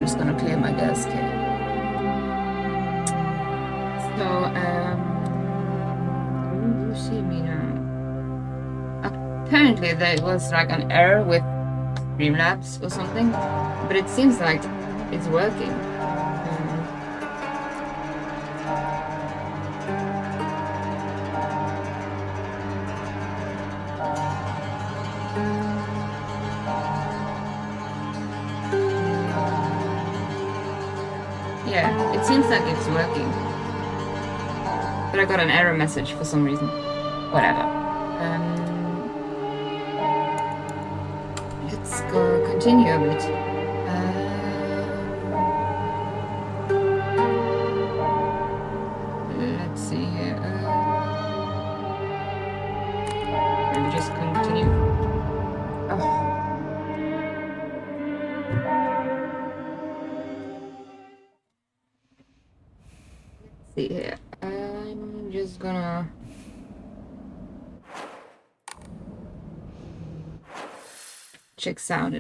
Just gonna clear my desk here. So, you see me now. Apparently there was like an error with Streamlabs or something, but it seems like it's working. Yeah, it seems like it's working. But I got an error message for some reason. Whatever. Let's go continue a bit. Let's see here. Maybe just continue. Oh. Let's see here. I'm just gonna check sound.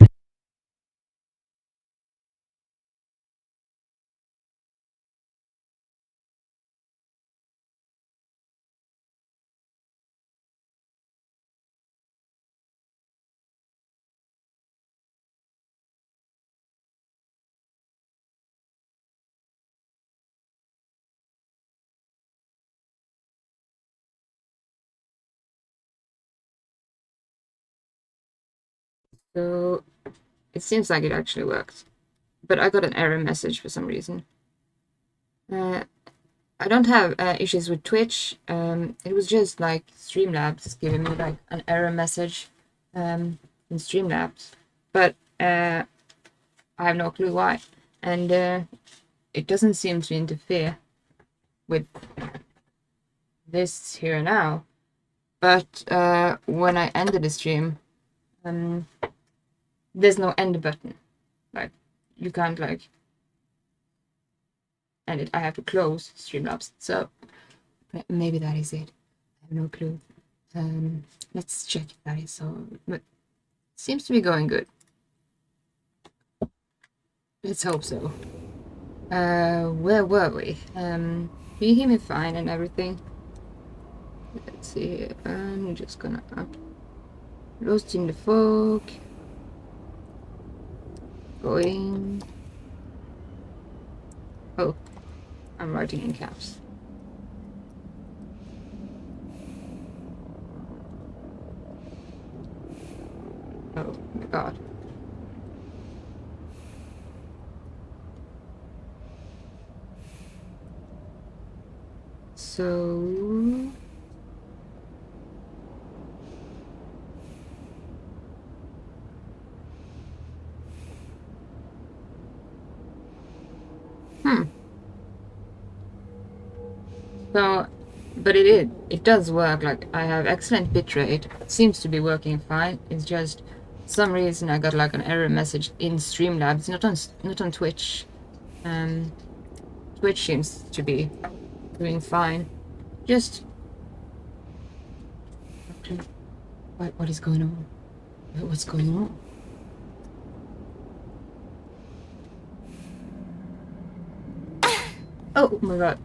So it seems like it actually worked, but I got an error message for some reason. I don't have issues with Twitch. It was just like Streamlabs giving me like an error message in Streamlabs, but I have no clue why, and it doesn't seem to interfere with this here now. But when I ended the stream, there's no end button. Like you can't like end it. I have to close Streamlabs. So maybe that is it. I have no clue. Let's check if that is so. But it seems to be going good. Let's hope so. Where were we? You hear me fine and everything? Let's see. I'm just gonna Lost in the fog. Going. Oh, I'm writing in caps. Oh my god. So So, but it does work. Like I have excellent bitrate. It seems to be working fine. It's just some reason I got like an error message in Streamlabs, not on Twitch. Twitch seems to be doing fine. Just what is going on? What's going on? Oh my god.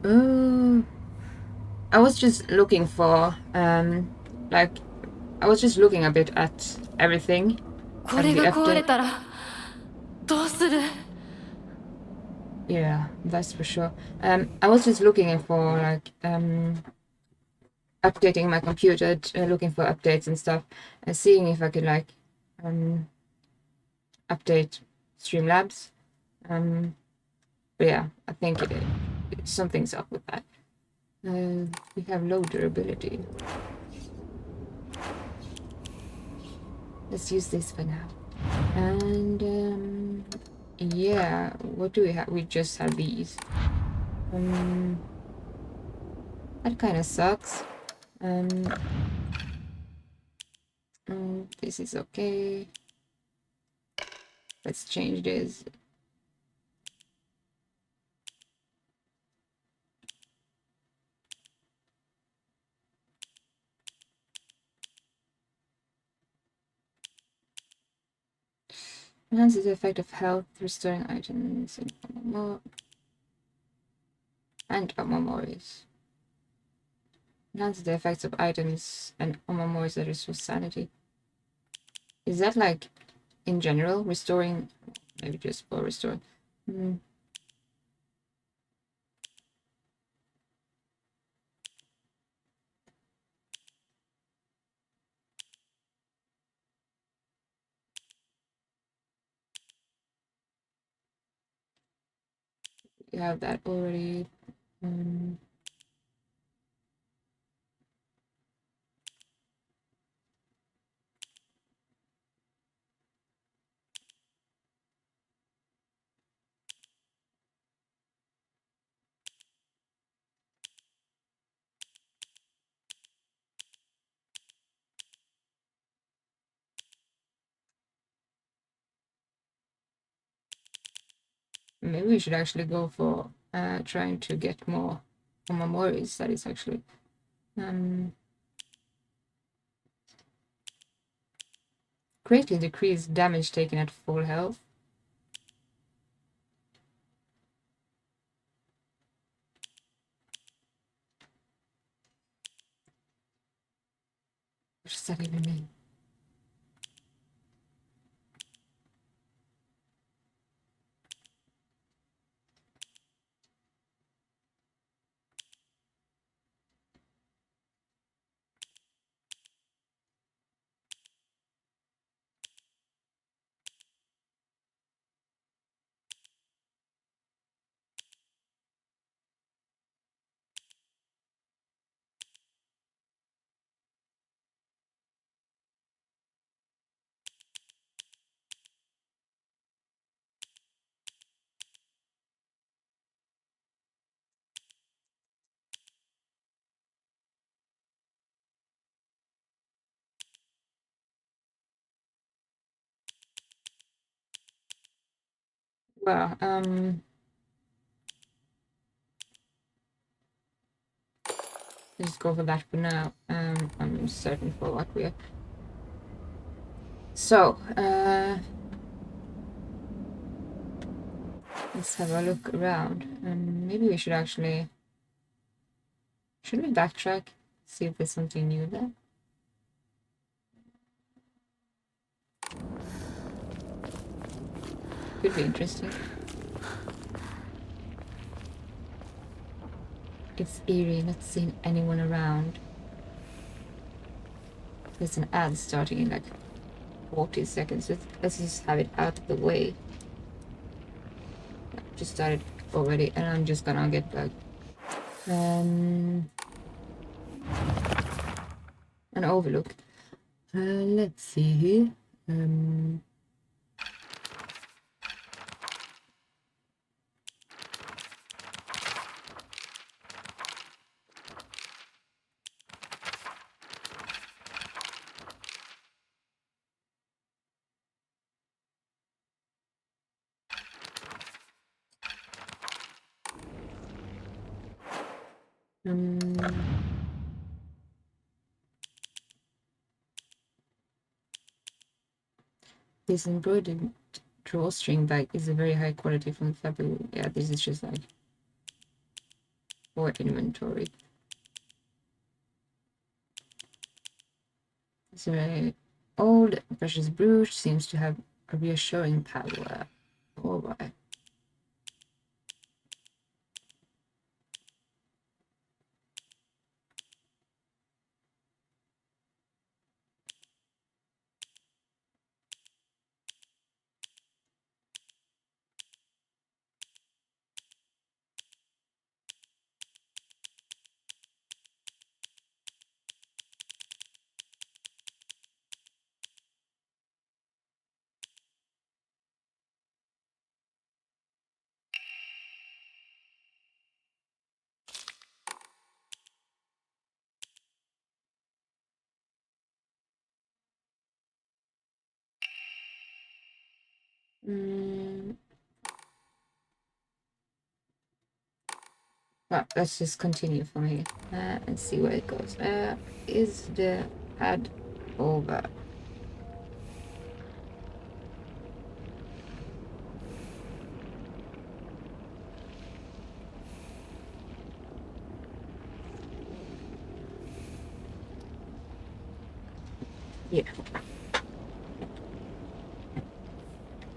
I was just looking for like I was just looking a bit at everything. これが壊れたらどうする Yeah, that's for sure. I was just looking for like updating my computer, looking for updates and stuff, and seeing if I could like update Streamlabs. But yeah, I think something's up with that. We have low durability. Let's use this for now. And yeah, what do we have? We just have these. That kind of sucks. This is okay. Let's change this. Enhances the effect of health, restoring items and more. And memories. Enhances the effects of items and memories that restore sanity. Is that like in general restoring? Maybe just for restoring. You have that already. Maybe we should actually go for trying to get more memories. That is actually greatly decrease damage taken at full health. What does that even mean? Well, let's go for that for now. I'm certain for what we are. So, let's have a look around. Maybe we should actually. Should we backtrack? See if there's something new there? Could be interesting. It's eerie, not seeing anyone around. There's an ad starting in like 40 seconds. Let's just have it out of the way. Just started already, and I'm just gonna get back. An overlook. Let's see here. This embroidered drawstring bag is a very high quality from fabric. Yeah, this is just like for inventory. It's a very old precious brooch, seems to have a reassuring power. Alright. Well, let's just continue from here and see where it goes. Is the ad over? Yeah.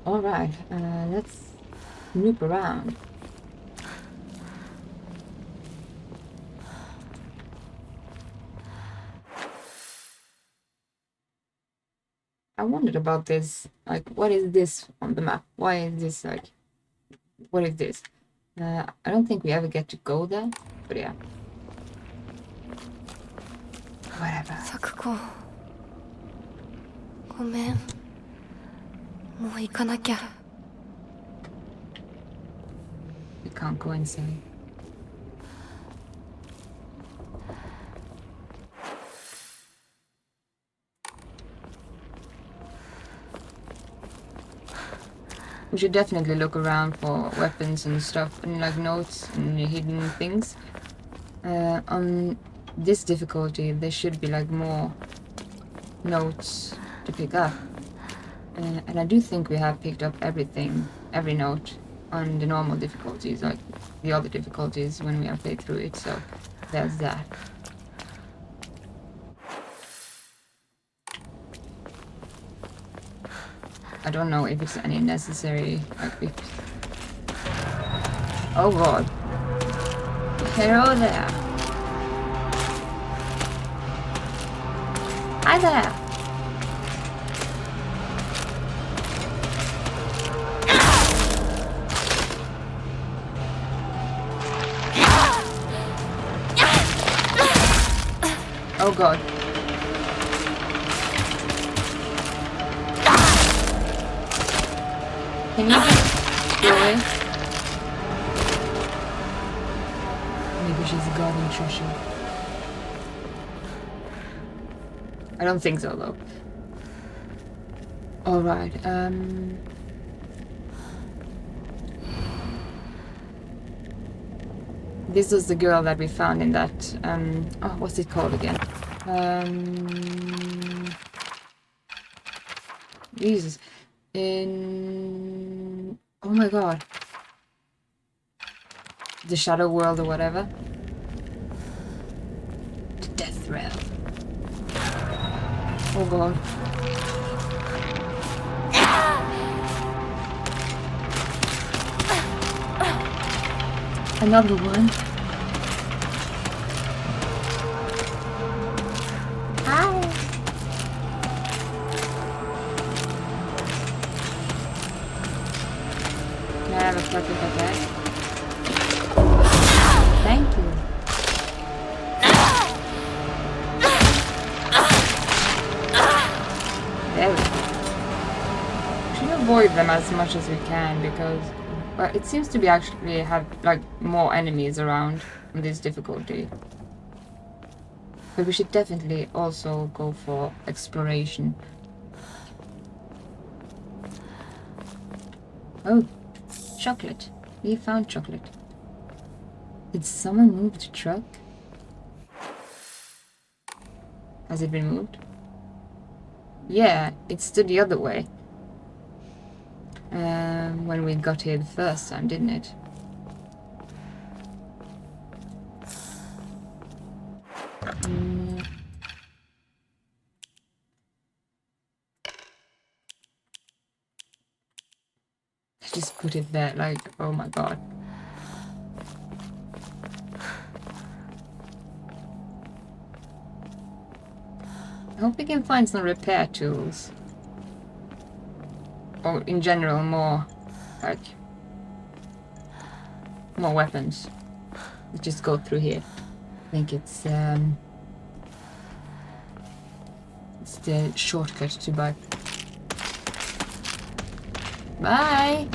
Alright, let's snoop around. I wondered about this. Like, what is this on the map? Why is this like... What is this? I don't think we ever get to go there, but yeah. Whatever. サクコごめんもう行かなきゃ We can't go inside. We should definitely look around for weapons and stuff and like notes and hidden things. On this difficulty there should be like more notes to pick up. And I do think we have picked up everything, every note on the normal difficulties, like the other difficulties when we have played through it, so there's that. I don't know if it's any necessary, like if... Oh god. Hello there. Hi there. Oh god. Can you just go away? Maybe she's guarding treasure. I don't think so though. Alright, this was the girl that we found in that, oh, what's it called again? Jesus. In... Oh my god. The Shadow World or whatever. The Death Realm. Oh god. Another one. Hi. Can I have a perfect attack? Thank you. There we go. We should avoid them as much as we can because it seems to be actually have like more enemies around in this difficulty. But we should definitely also go for exploration. Oh, chocolate. We found chocolate. Did someone move the truck? Has it been moved? Yeah, it stood the other way. When we got here the first time, didn't it? Just put it there, like, oh my god. I hope we can find some repair tools. Or in general, more, like, more weapons. Let's just go through here. I think it's the shortcut to buy. Bye!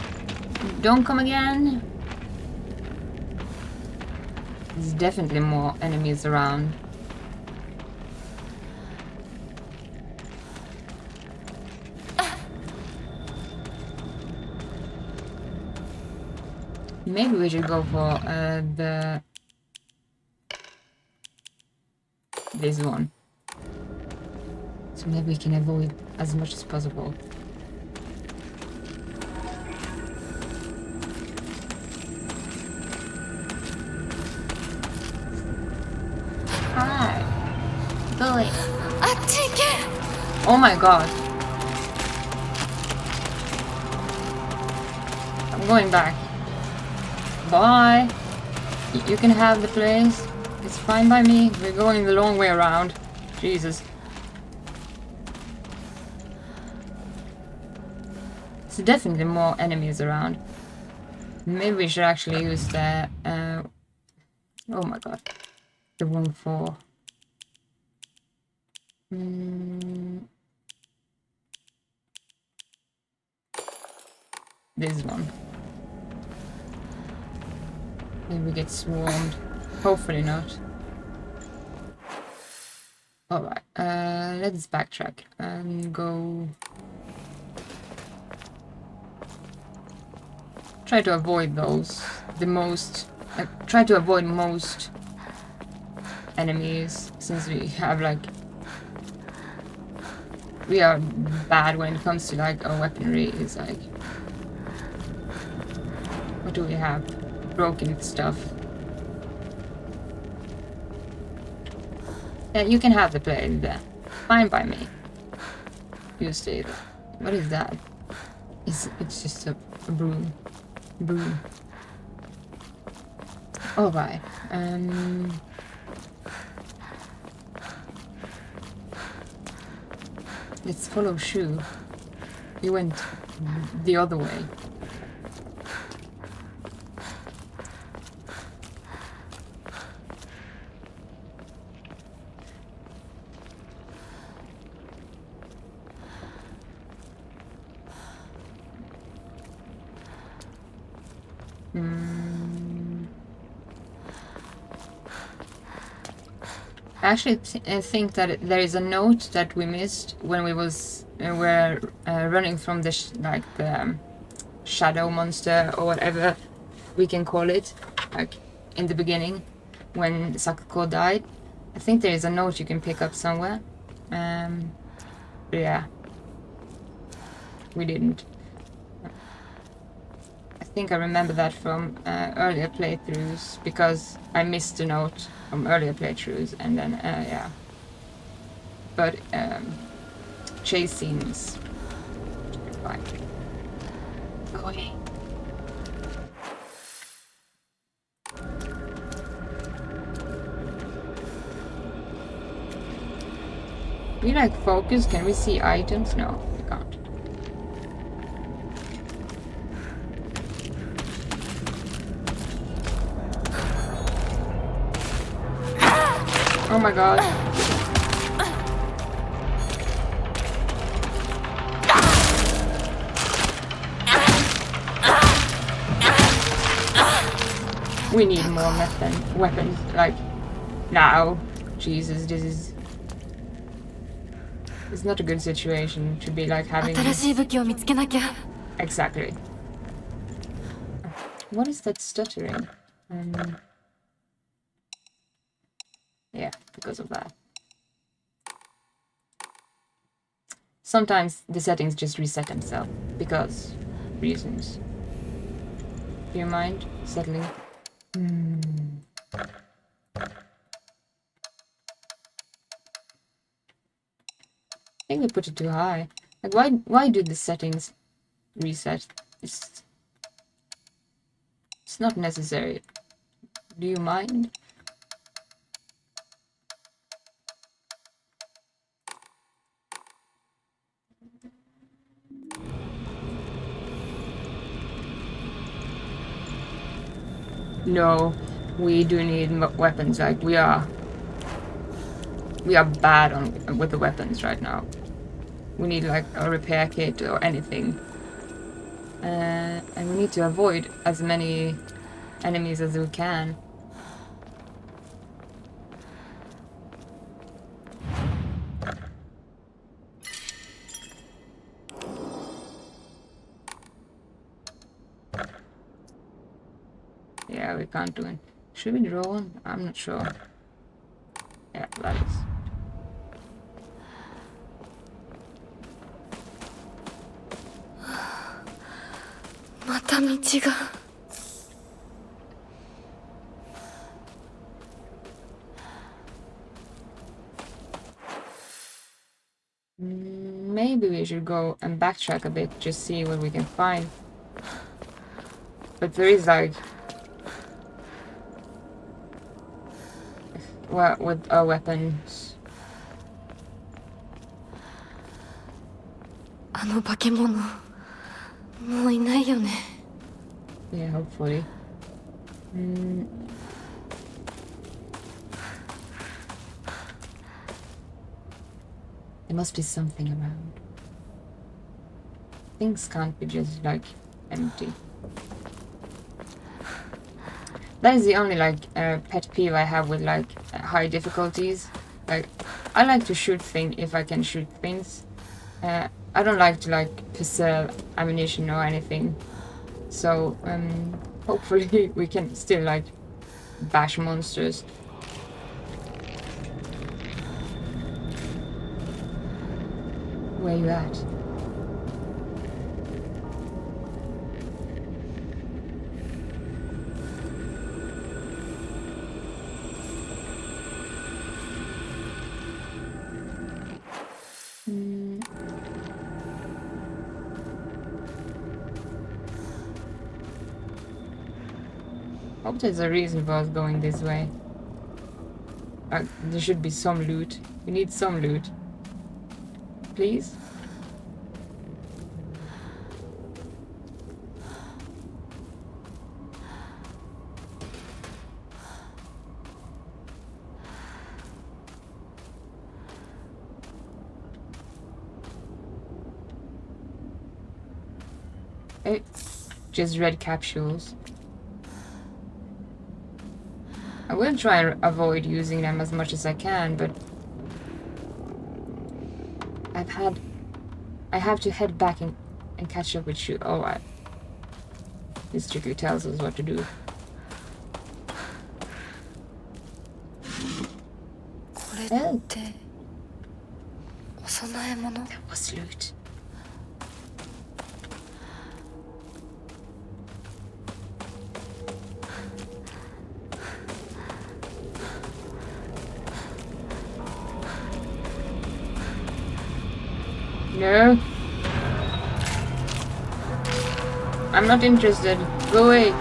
Don't come again! There's definitely more enemies around. Maybe we should go for this one. So maybe we can avoid as much as possible. Hi. Bully. Oh my god. I'm going back. Bye. You can have the place. It's fine by me. We're going the long way around. Jesus. There's definitely more enemies around. Maybe we should actually use the... oh my god. The one for... this one. Maybe we get swarmed. Hopefully not. Alright, let's backtrack and go... Try to avoid those. Try to avoid most enemies, since we have like... We are bad when it comes to like our weaponry. Is like... What do we have? Broken stuff. Yeah, you can have the play there. Fine by me. You stay there. What is that? It's just a broom. Broom. Alright. Let's follow Shu. He went the other way. I actually think that there is a note that we missed when we were running from the the shadow monster or whatever we can call it, like in the beginning when Sakuko died. I think there is a note you can pick up somewhere. But yeah, we didn't. I think I remember that from earlier playthroughs because I missed the note from earlier playthroughs, and then yeah. But chase scenes, fine. Go away. We like focus. Can we see items? No, we can't. Oh my god. We need more weapons, like, now. Jesus, this is... It's not a good situation to be, like, having... Exactly. What is that stuttering? Yeah, because of that. Sometimes the settings just reset themselves, because reasons. Do you mind settling? I think we put it too high. Like, why do the settings reset? It's not necessary. Do you mind? No, we do need weapons. Like, we are bad with the weapons right now. We need like a repair kit or anything, and we need to avoid as many enemies as we can. Yeah, we can't do it. Should we draw one? I'm not sure. Yeah, that is. maybe we should go and backtrack a bit, just see what we can find. But there is like... Well, with our weapons. あの化け物もういないよね。 Yeah, hopefully. There must be something around. Things can't be just like empty. That is the only like pet peeve I have with like high difficulties. Like, I like to shoot things if I can shoot things. I don't like to like preserve ammunition or anything. So hopefully we can still like bash monsters. Where you at? Hope there's a reason for us going this way. There should be some loot. We need some loot. Please? Hey, just red capsules. I will try and avoid using them as much as I can, but I have to head back and catch up with Shu. Oh, this strictly tells us what to do. これってお供え物？ That was loot. No. I'm not interested. Go away.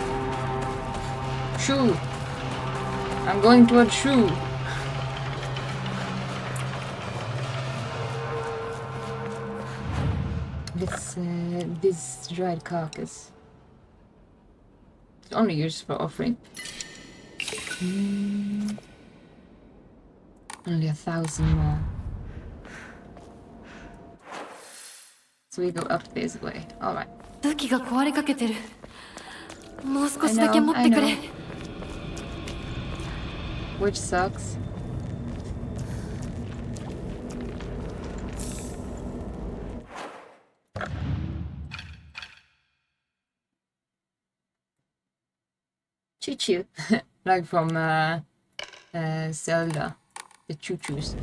Shu. I'm going towards Shu. This dried carcass. It's only used for offering. Only 1,000 more. So we go up this way. Alright. 武器が壊れかけてる。もう少しだけ持ってくれ。 Which sucks. Choo-choo. Like from Zelda. The choo-choos.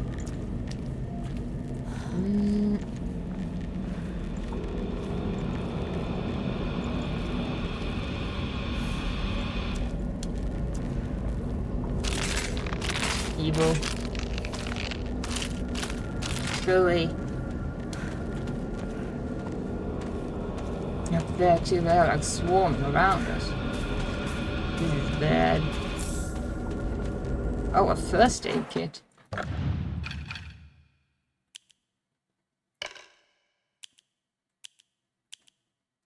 Evil. Really. Up there too, they're like swarming around us. This is bad. Oh, a first aid kit.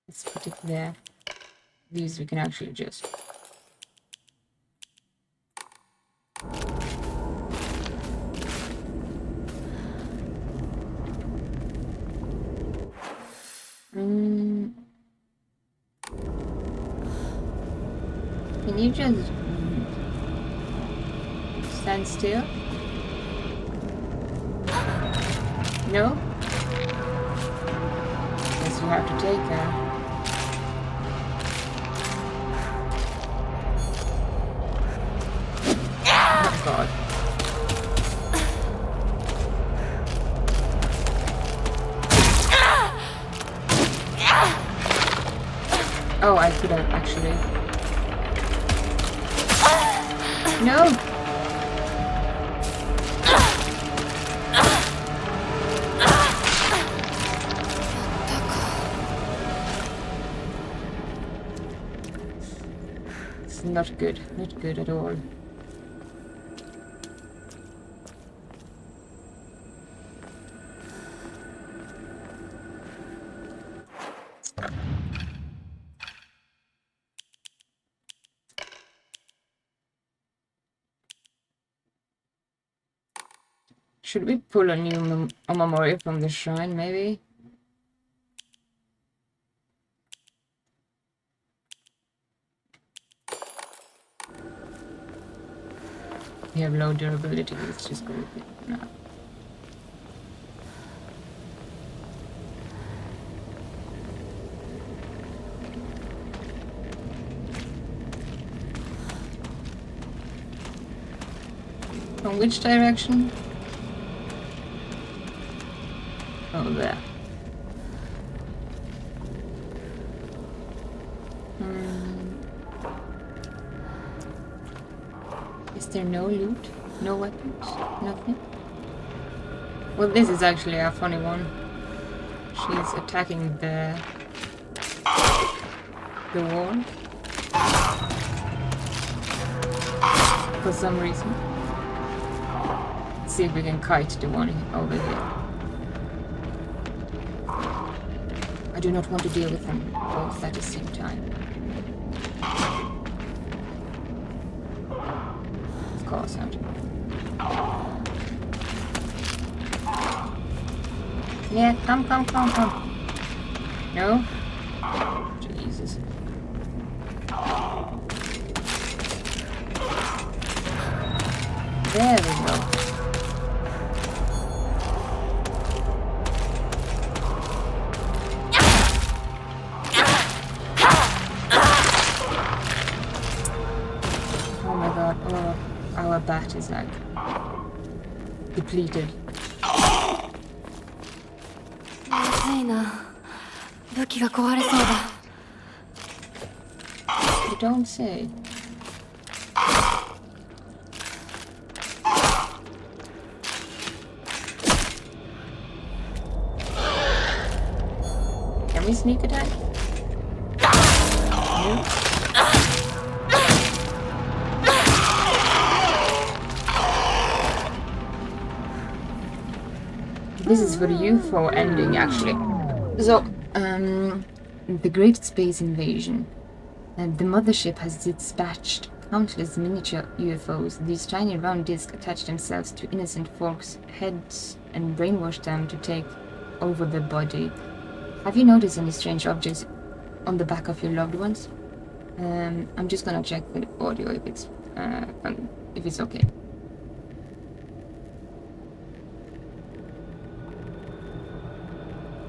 Let's put it there. These we can actually just... Can you just stand still? No? Guess we have to take her. Oh god. Oh, I could have actually. No! It's not good. Not good at all. Should we pull a new memorial from the shrine, maybe? We have low durability, let's just go with it now. From which direction? Oh, there. Is there no loot? No weapons? Nothing? Well, this is actually a funny one. She's attacking the wall. For some reason. Let's see if we can kite the one over here. I do not want to deal with them both at the same time. Of course not. Yeah, come. No? Jesus. There we go. Oh my god, oh, our bat is like depleted. まずいな。武器が壊れそうだ。You don't say. Can we sneak attack? No. This is for the UFO ending, actually. So, the Great Space Invasion. The mothership has dispatched countless miniature UFOs. These tiny round discs attach themselves to innocent folks' heads and brainwash them to take over the body. Have you noticed any strange objects on the back of your loved ones? I'm just gonna check the audio if it's okay.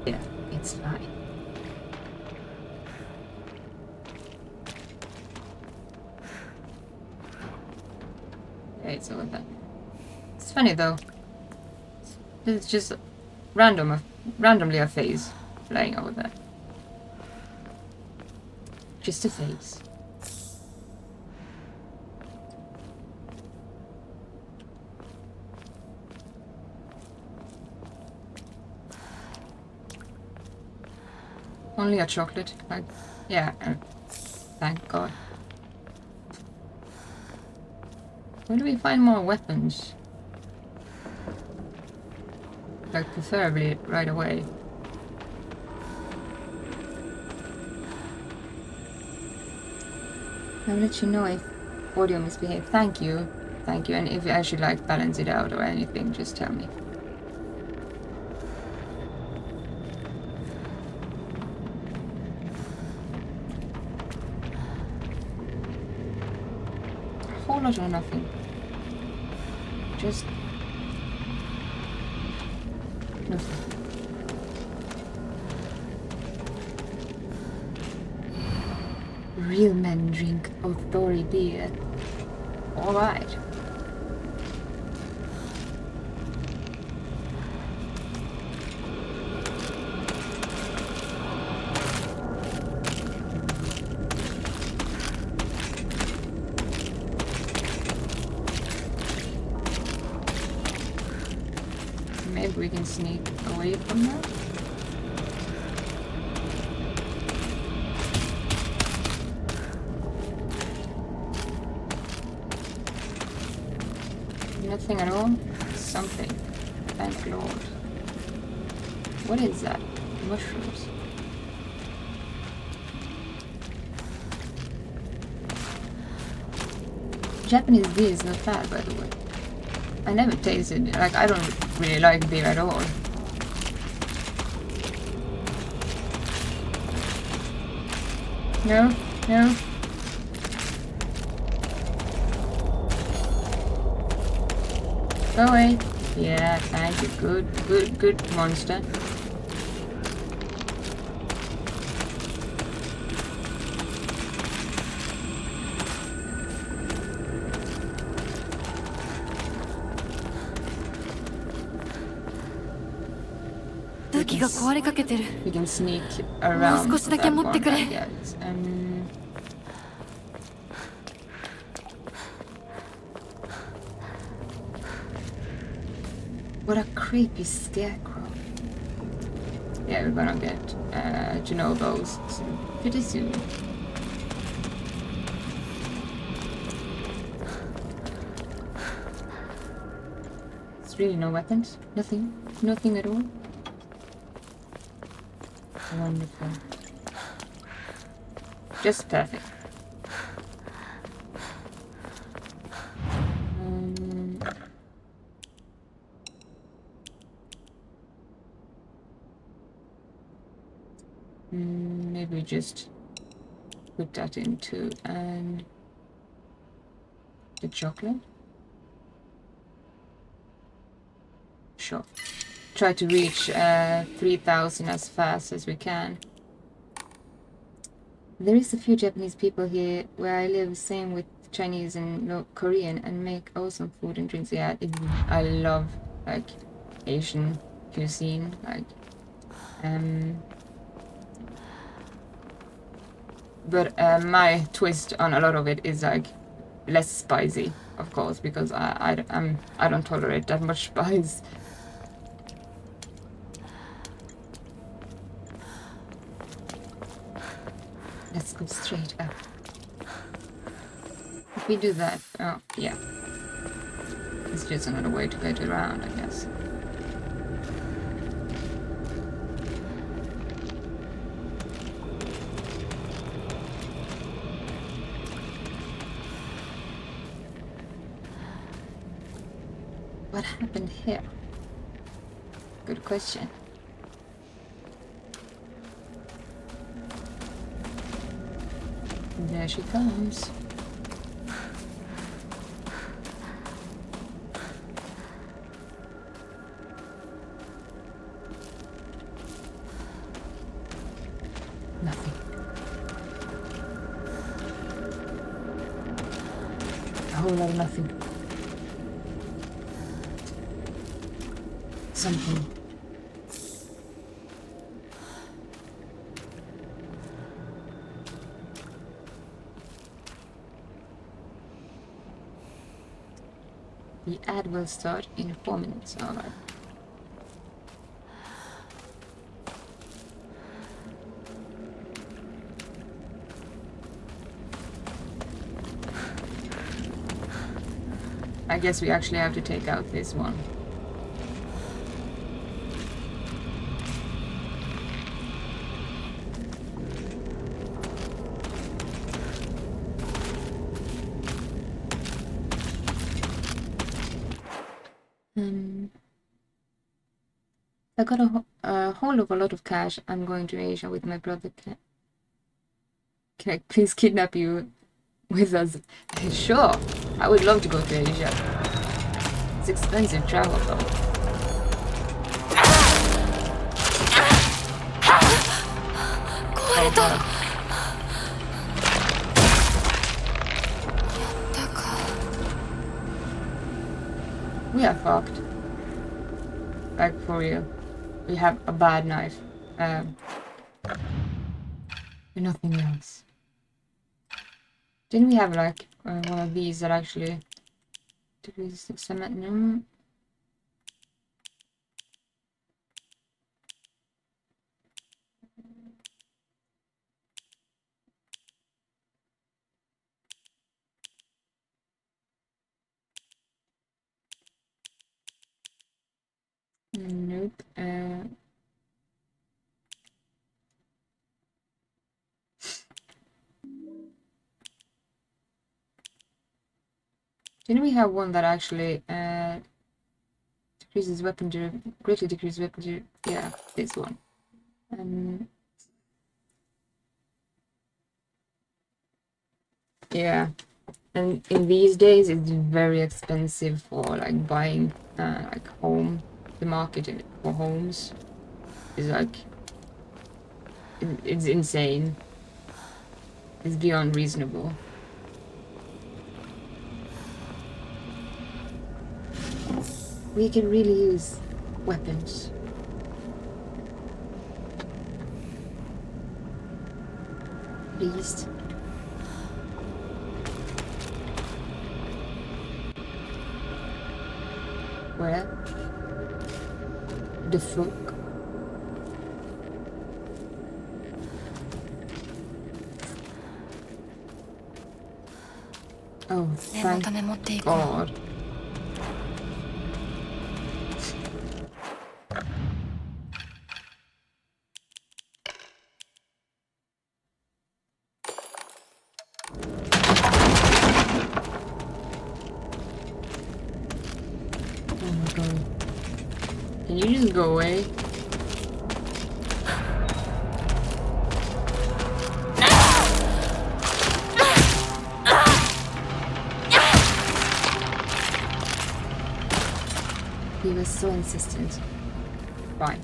Yeah, it's fine. Okay, it's over there. It's funny though. It's just randomly a phase laying over there. Just a phase. Only a chocolate, like, yeah, thank God. Where do we find more weapons? Like, preferably right away. I'll let you know if audio misbehaves. Thank you, and if I should like balance it out or anything, just tell me. A whole lot or nothing. Just nothing. Real men drink Othori beer. Alright. Maybe we can sneak away from that. Nothing at all? Something. Thank Lord. What is that? Mushrooms. Japanese beer is not bad, by the way. I never tasted, like, I don't really like beer at all. No, no. Go away. Yeah, thank you. Good monster. We can sneak around that one, I guess. What a creepy scarecrow. Yeah, we're gonna get to know those pretty soon. It's really no weapons. Nothing at all. Wonderful. Just perfect. Maybe we just put that into and the chocolate. Sure. Try to reach 3,000 as fast as we can. There is a few Japanese people here where I live, same with Chinese and Korean, and make awesome food and drinks. Yeah, I love like Asian cuisine, like but my twist on a lot of it is like less spicy, of course, because I don't tolerate that much spice. Let's go straight up. If we do that, oh yeah, it's just another way to get around, I guess. What happened here? Good question. There she comes. Nothing. A whole lot of nothing. Something. The ad will start in 4 minutes. Alright. I guess we actually have to take out this one. I got a hold of a lot of cash. I'm going to Asia with my brother. Can I please kidnap you with us? Sure. I would love to go to Asia. It's expensive travel though. We are fucked. Like for real. We have a bad knife. Nothing else. Didn't we have like one of these that actually did cement? No. Didn't we have one that actually decreases weapon greatly decreases weapon yeah, this one. Yeah, and in these days it's very expensive for like buying like home. The market for homes is like it's insane. It's beyond reasonable. We can really use weapons. Please. Where? The fuck? Oh, 念の thank ため持っていこう。 God. Oh my God. Can you just go away? He was so insistent. Fine.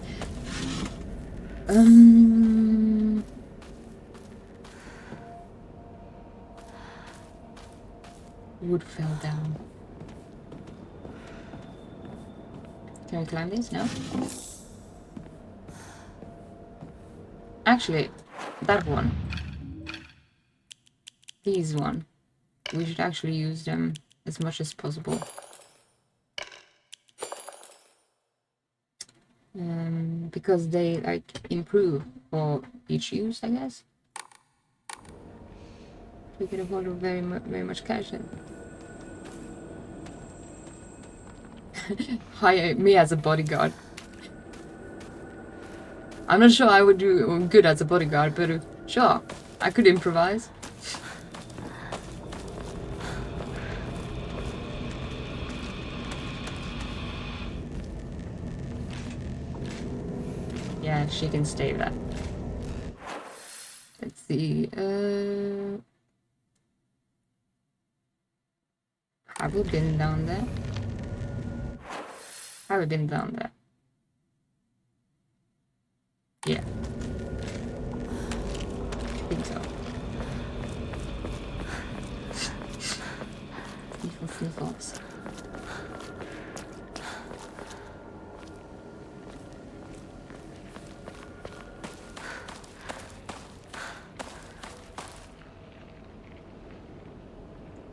Wood fell down. Can we climb this? No? Actually, that one. These one. We should actually use them as much as possible. Because they like improve for each use, I guess. We could afford very much cash then. Hire me as a bodyguard. I'm not sure I would do good as a bodyguard, but sure, I could improvise. Yeah, she can stay there. Let's see. Have we been down there? Have we been down there? Yeah. I think so. Evil thoughts.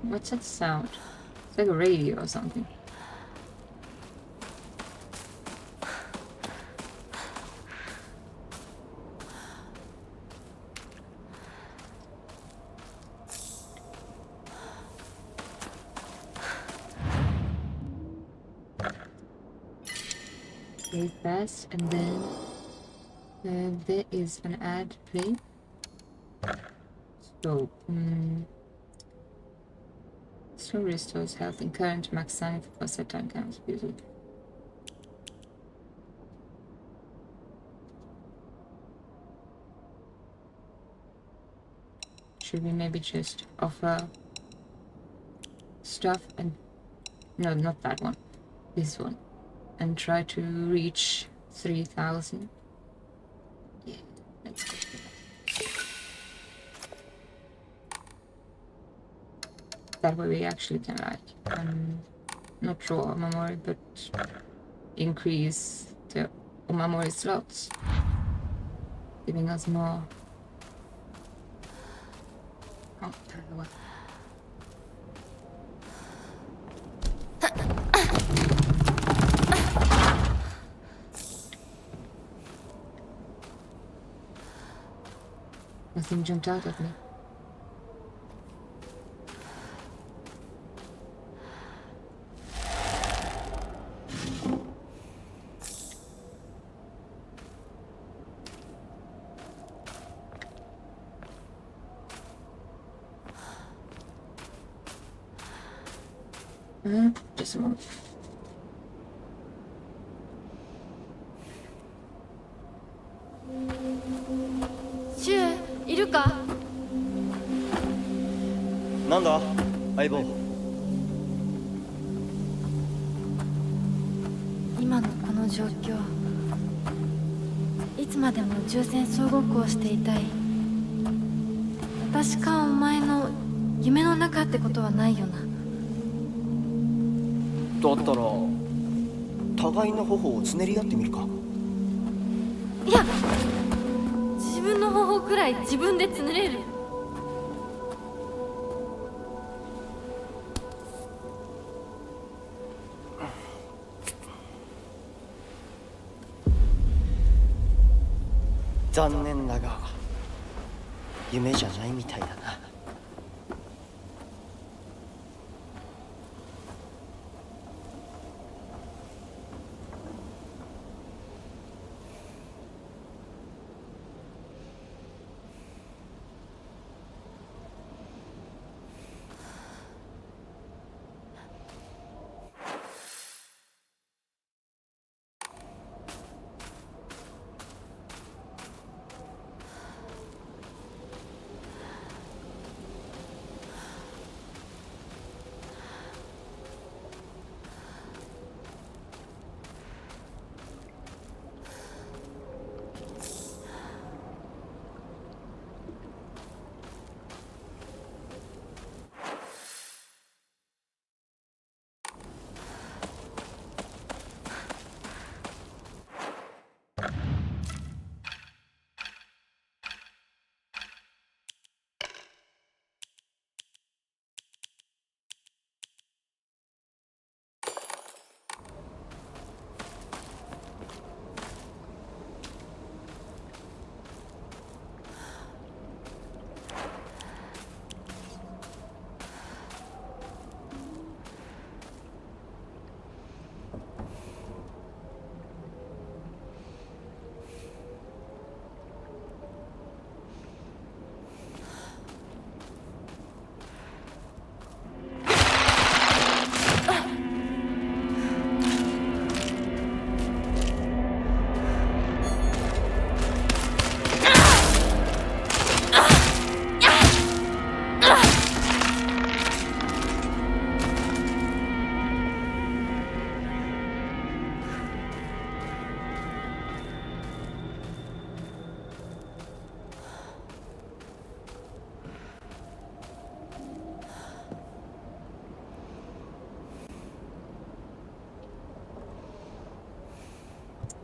What's that sound? It's like a radio or something. Very fast, and then there is an ad play. So, slow restores health and current max sanity for set time counts. Beautiful. Should we maybe just offer stuff and no, not that one, this one, and try to reach 3,000? Yeah, let's go. That way we actually can like, not draw memory, but increase the memory slots, giving us more. Oh, what? Nothing jumped out at me. Just a moment. シュウいるか？なんだ相棒。今のこの状況、いつまでも宇宙船総合行していたい。私かお前の夢の中ってことはないよな。だったら互いの頬をつねり合ってみるか。いや、自分の方法くらい自分でつねれる。残念だが夢じゃないみたいだな。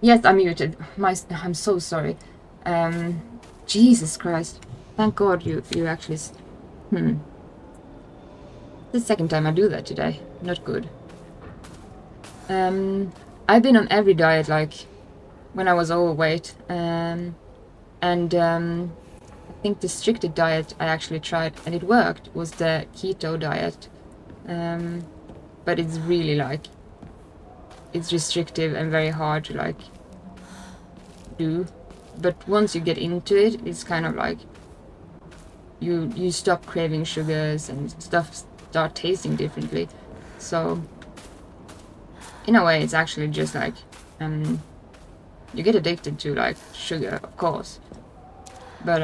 Yes, I'm muted. I'm so sorry. Jesus Christ. Thank God you actually... The second time I do that today. Not good. I've been on every diet, like, when I was overweight. I think the strictest diet I actually tried, and it worked, was the keto diet. But it's really, like... It's restrictive and very hard to, like, do. But once you get into it, it's kind of like you stop craving sugars and stuff start tasting differently. So in a way, it's actually just like you get addicted to like sugar, of course, but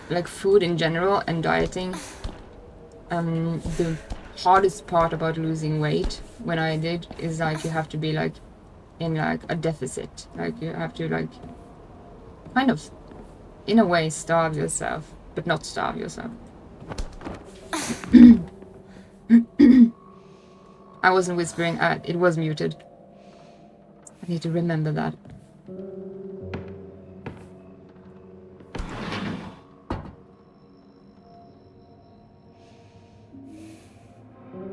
like food in general and dieting, the hardest part about losing weight when I did is like you have to be like in like a deficit, like you have to like kind of in a way starve yourself, but not starve yourself. I wasn't whispering, it was muted. I need to remember that.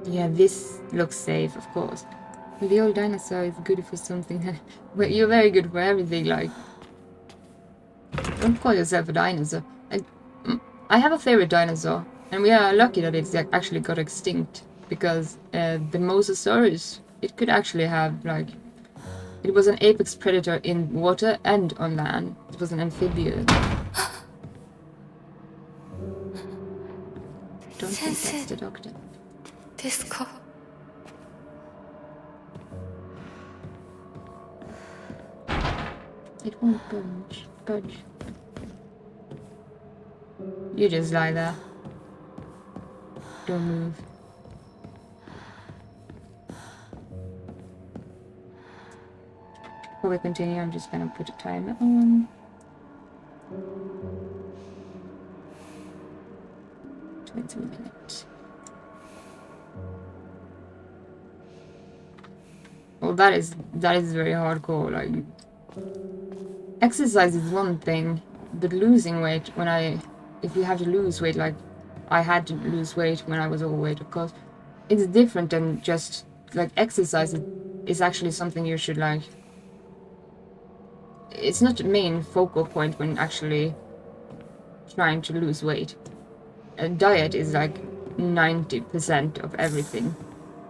Yeah, this looks safe, of course. The old dinosaur is good for something. Well, you're very good for everything, like... Don't call yourself a dinosaur. I have a favorite dinosaur, and we are lucky that it's actually got extinct, because the Mosasaurus, it could actually have, like... It was an apex predator in water and on land. It was an amphibian. don't think that's the doctor. ですか? It won't budge. You just lie there. Don't move. Before we continue, I'm just gonna put a timer on. 20 minutes. Well, that is very hardcore. Like, exercise is one thing, but losing weight if you have to lose weight, like I had to lose weight when I was overweight, of course, it's different than just like exercise. Is actually something you should like. It's not the main focal point when actually trying to lose weight. A diet is like 90% of everything,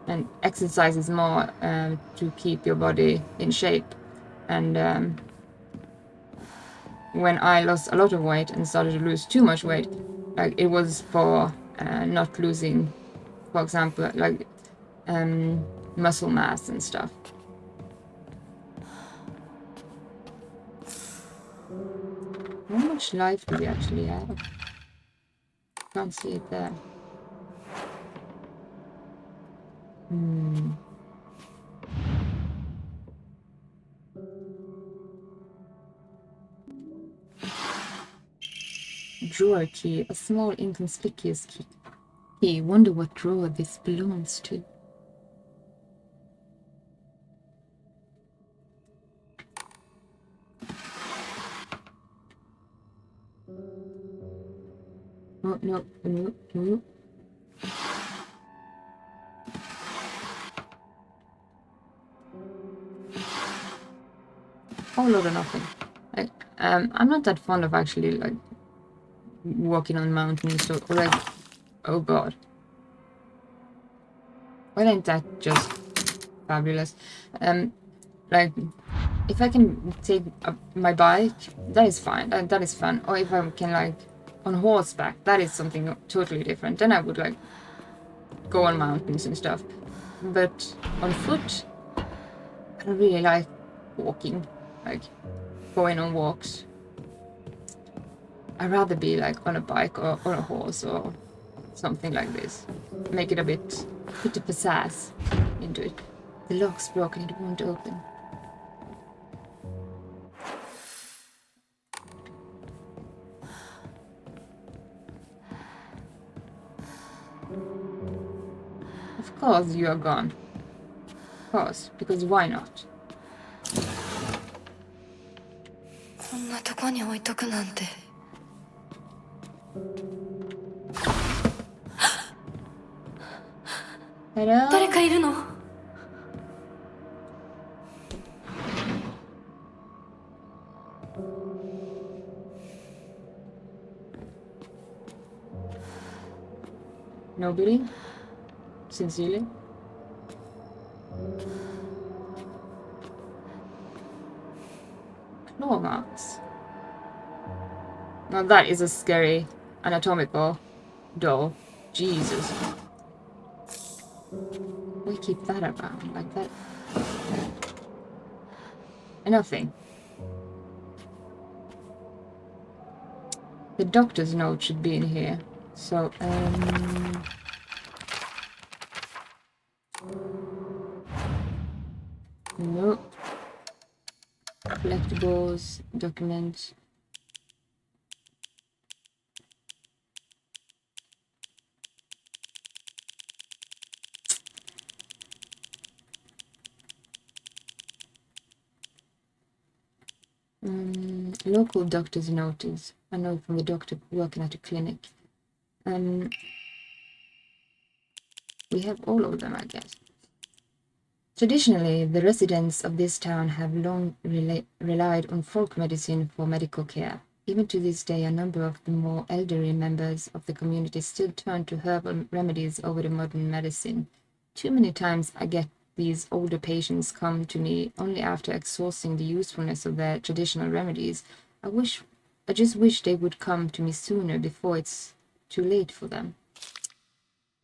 and exercise is more to keep your body in shape. And when I lost a lot of weight and started to lose too much weight, like it was for not losing, for example, like muscle mass and stuff. How much life do we actually have? Can't see it there. Drawer key, a small inconspicuous key. Wonder what drawer this belongs to. Oh, no. Oh, Lord of nothing. Like, I'm not that fond of actually like walking on mountains or like, oh god. Why ain't that just fabulous? Like, if I can take my bike, that is fine. That is fun. Or if I can like on horseback, that is something totally different. Then I would like go on mountains and stuff. But on foot, I don't really like walking, like going on walks. I'd rather be like on a bike or on a horse or something like this. Make it a bit of pizzazz into it. The lock's broken, it won't open. Of course you are gone. Of course, because why not? こんなとこに置いとくなんて。Hello? 誰かいるの? Nobody? Sincerely? Claw marks. Now that is a scary anatomical doll. Jesus. We keep that around like that. Nothing. The doctor's note should be in here. So, nope. Collectibles, documents. Local doctor's notice. I know from the doctor working at a clinic. We have all of them, I guess. Traditionally, the residents of this town have long relied on folk medicine for medical care. Even to this day, a number of the more elderly members of the community still turn to herbal remedies over the modern medicine. Too many times I get these older patients come to me only after exhausting the usefulness of their traditional remedies. I just wish they would come to me sooner before it's too late for them.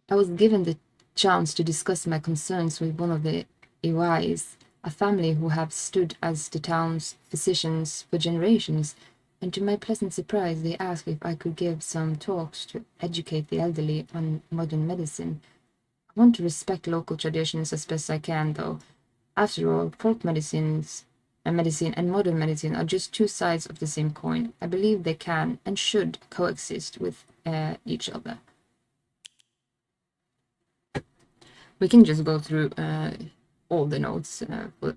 I was given the chance to discuss my concerns with one of the Iwais, a family who have stood as the town's physicians for generations, and to my pleasant surprise, they asked if I could give some talks to educate the elderly on modern medicine. I want to respect local traditions as best I can, though. After all, folk medicine and modern medicine are just two sides of the same coin. I believe they can and should coexist with each other. We can just go through all the notes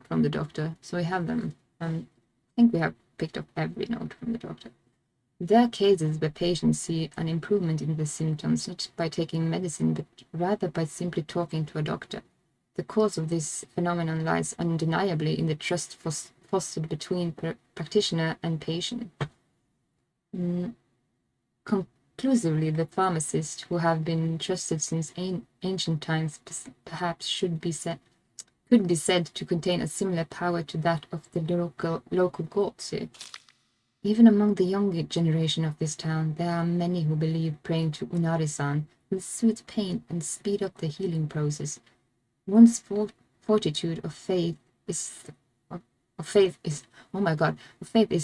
from the doctor, so we have them. I think we have picked up every note from the doctor. There are cases where patients see an improvement in the symptoms not by taking medicine, but rather by simply talking to a doctor. The cause of this phenomenon lies undeniably in the trust fostered between practitioner and patient. Conclusively, the pharmacists who have been trusted since ancient times perhaps could be said to contain a similar power to that of the local gods. Even among the younger generation of this town, there are many who believe praying to Unari-san will soothe pain and speed up the healing process. One's fortitude of faith is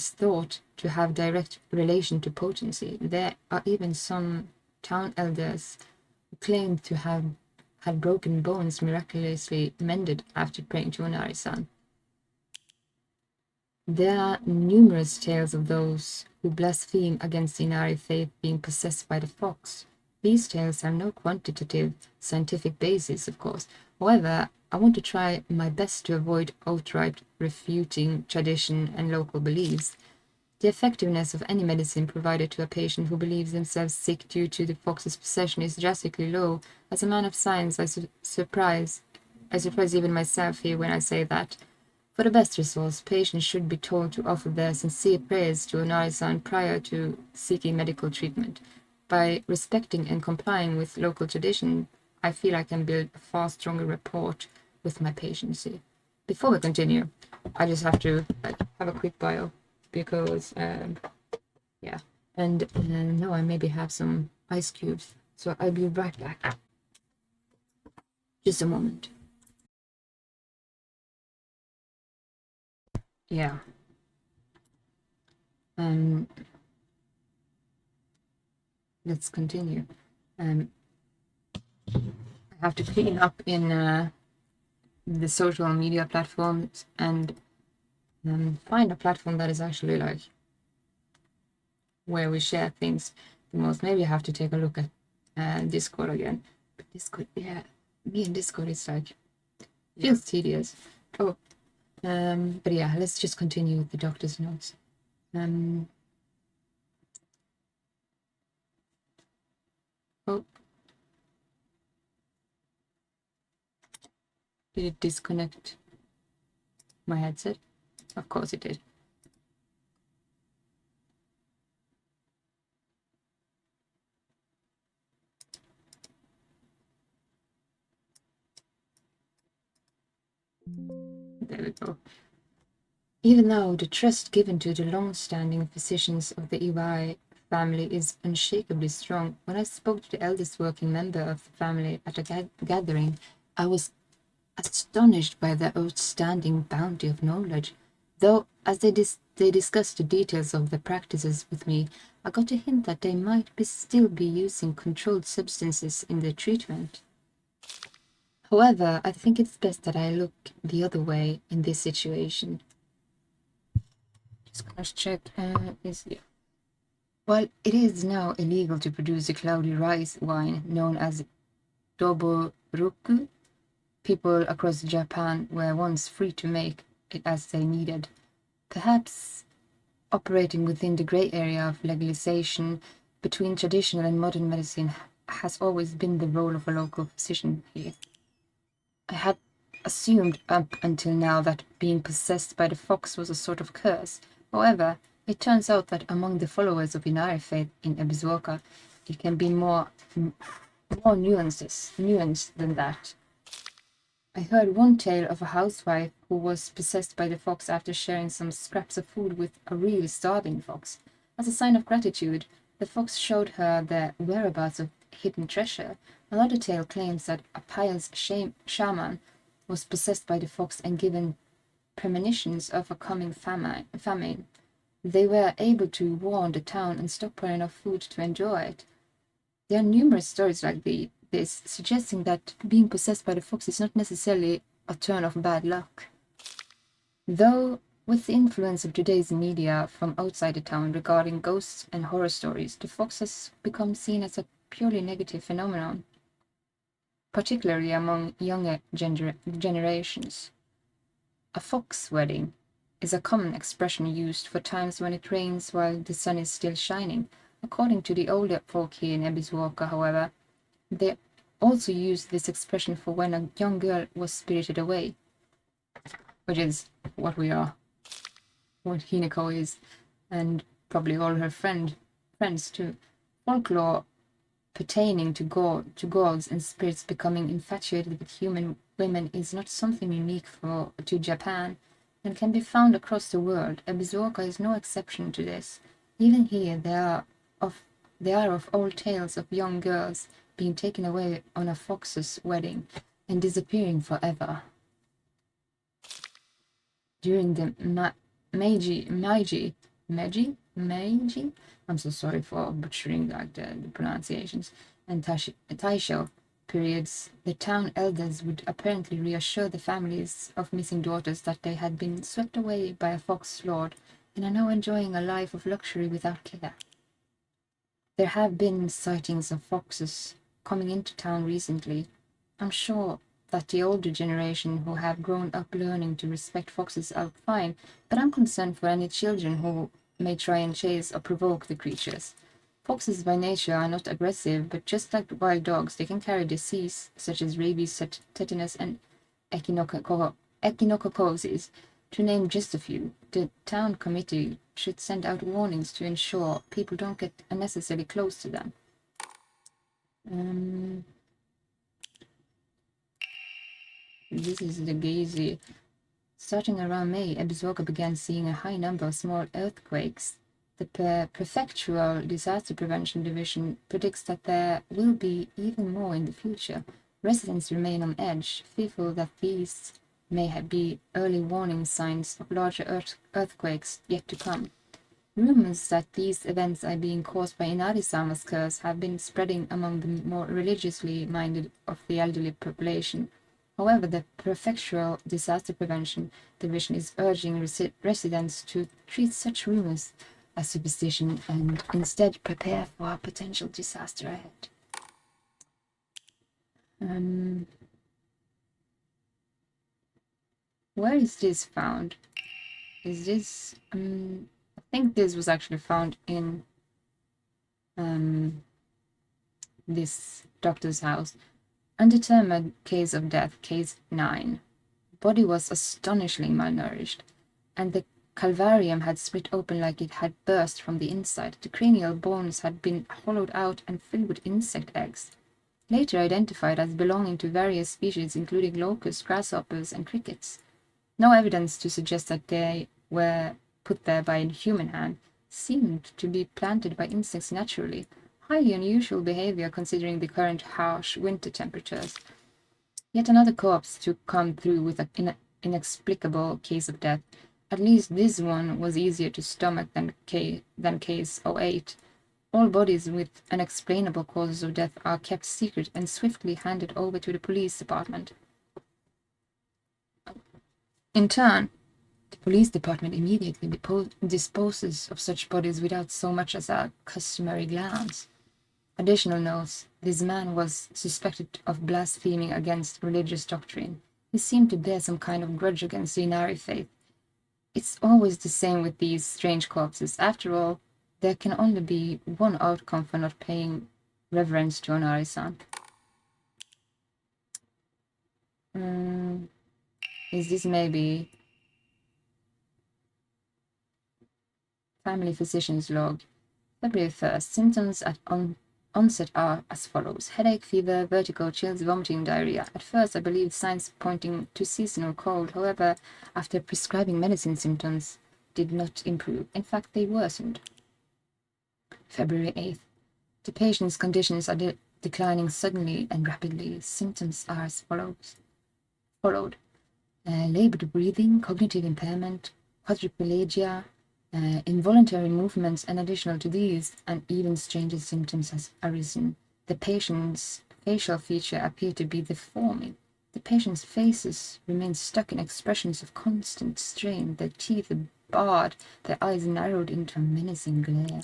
thought to have direct relation to potency. There are even some town elders who claim to have had broken bones miraculously mended after praying to Unari-san. There are numerous tales of those who blaspheme against the Inari faith being possessed by the fox. These tales have no quantitative scientific basis, of course. However, I want to try my best to avoid outright refuting tradition and local beliefs. The effectiveness of any medicine provided to a patient who believes themselves sick due to the fox's possession is drastically low. As a man of science, I surprise even myself here when I say that. For the best results, patients should be told to offer their sincere prayers to Onari-san prior to seeking medical treatment. By respecting and complying with local tradition, I feel I can build a far stronger rapport with my patients here. Before we continue, I just have to have a quick bio because, yeah. And now I maybe have some ice cubes, so I'll be right back. Just a moment. Yeah. Let's continue. I have to clean up in the social media platforms and find a platform that is actually like where we share things the most. Maybe I have to take a look at Discord again. But Discord, yeah, me and Discord is like feels tedious. Oh, but yeah, let's just continue with the doctor's notes. Oh, did it disconnect my headset? Of course it did. There we go. Even though the trust given to the long-standing physicians of the Iwai family is unshakably strong, when I spoke to the eldest working member of the family at a gathering, I was astonished by their outstanding bounty of knowledge. Though, as they discussed the details of their practices with me, I got a hint that they might still be using controlled substances in their treatment. However, I think it's best that I look the other way in this situation. Just gonna check. While it is now illegal to produce the cloudy rice wine known as doboruku, people across Japan were once free to make it as they needed. Perhaps operating within the grey area of legalization between traditional and modern medicine has always been the role of a local physician here. I had assumed up until now that being possessed by the fox was a sort of curse. However, it turns out that among the followers of Inari faith in Ebizuoka, it can be more nuanced than that. I heard one tale of a housewife who was possessed by the fox after sharing some scraps of food with a really starving fox. As a sign of gratitude, the fox showed her the whereabouts of hidden treasure. Another tale claims that a pious shaman was possessed by the fox and given premonitions of a coming famine. They were able to warn the town and stockpile enough food to enjoy it. There are numerous stories like this, suggesting that being possessed by the fox is not necessarily a turn of bad luck. Though, with the influence of today's media from outside the town regarding ghosts and horror stories, the fox has become seen as a purely negative phenomenon, particularly among younger generations. A fox wedding is a common expression used for times when it rains while the sun is still shining. According to the older folk here in Ebiswalker, however, they also used this expression for when a young girl was spirited away, which is what we are, what Hinako is, and probably all her friends too. Folklore pertaining to gods and spirits becoming infatuated with human women is not something unique to Japan, and can be found across the world. Ebiswalker is no exception to this. Even here, there are of old tales of young girls being taken away on a fox's wedding and disappearing forever. During the Meiji, I'm so sorry for butchering the pronunciations, and Taisho periods, the town elders would apparently reassure the families of missing daughters that they had been swept away by a fox lord and are now enjoying a life of luxury without care. There have been sightings of foxes coming into town recently. I'm sure that the older generation who have grown up learning to respect foxes are fine, but I'm concerned for any children who may try and chase or provoke the creatures. Foxes by nature are not aggressive, but just like wild dogs, they can carry disease such as rabies, tetanus, and echinococcosis, to name just a few. The town committee should send out warnings to ensure people don't get unnecessarily close to them. This is the Gezi. Starting around May, Ebiswalker began seeing a high number of small earthquakes. The Prefectural Disaster Prevention Division predicts that there will be even more in the future. Residents remain on edge, fearful that these may be early warning signs of larger earthquakes yet to come. Rumors that these events are being caused by Inari-sama's curse have been spreading among the more religiously minded of the elderly population. However, the Prefectural Disaster Prevention Division is urging residents to treat such rumors as superstition and instead prepare for a potential disaster ahead. Where is this found? Is this... I think this was actually found in this doctor's house. Undetermined case of death, case 9. Body was astonishingly malnourished, and the calvarium had split open like it had burst from the inside. The cranial bones had been hollowed out and filled with insect eggs, later identified as belonging to various species including locusts, grasshoppers, and crickets. No evidence to suggest that they were put there by a human hand. Seemed to be planted by insects naturally. Highly unusual behavior considering the current harsh winter temperatures. Yet another corpse to come through with an inexplicable case of death. At least this one was easier to stomach than case 08. All bodies with unexplainable causes of death are kept secret and swiftly handed over to the police department. In turn, the police department immediately disposes of such bodies without so much as a customary glance. Additional notes: this man was suspected of blaspheming against religious doctrine. He seemed to bear some kind of grudge against the Inari faith. It's always the same with these strange corpses. After all, there can only be one outcome for not paying reverence to Inari-san. Is this maybe family physician's log? February 1st. Symptoms at onset are as follows: headache, fever, vertigo, chills, vomiting, diarrhea. At first, I believed signs pointing to seasonal cold. However, after prescribing medicine, symptoms did not improve. In fact, they worsened. February 8th. The patient's conditions are declining suddenly and rapidly. Symptoms are as followed. Labored breathing, cognitive impairment, quadriplegia, involuntary movements, and additional to these, and even stranger symptoms has arisen. The patient's facial feature appear to be deforming. The patient's faces remain stuck in expressions of constant strain, their teeth are barred, their eyes narrowed into a menacing glare.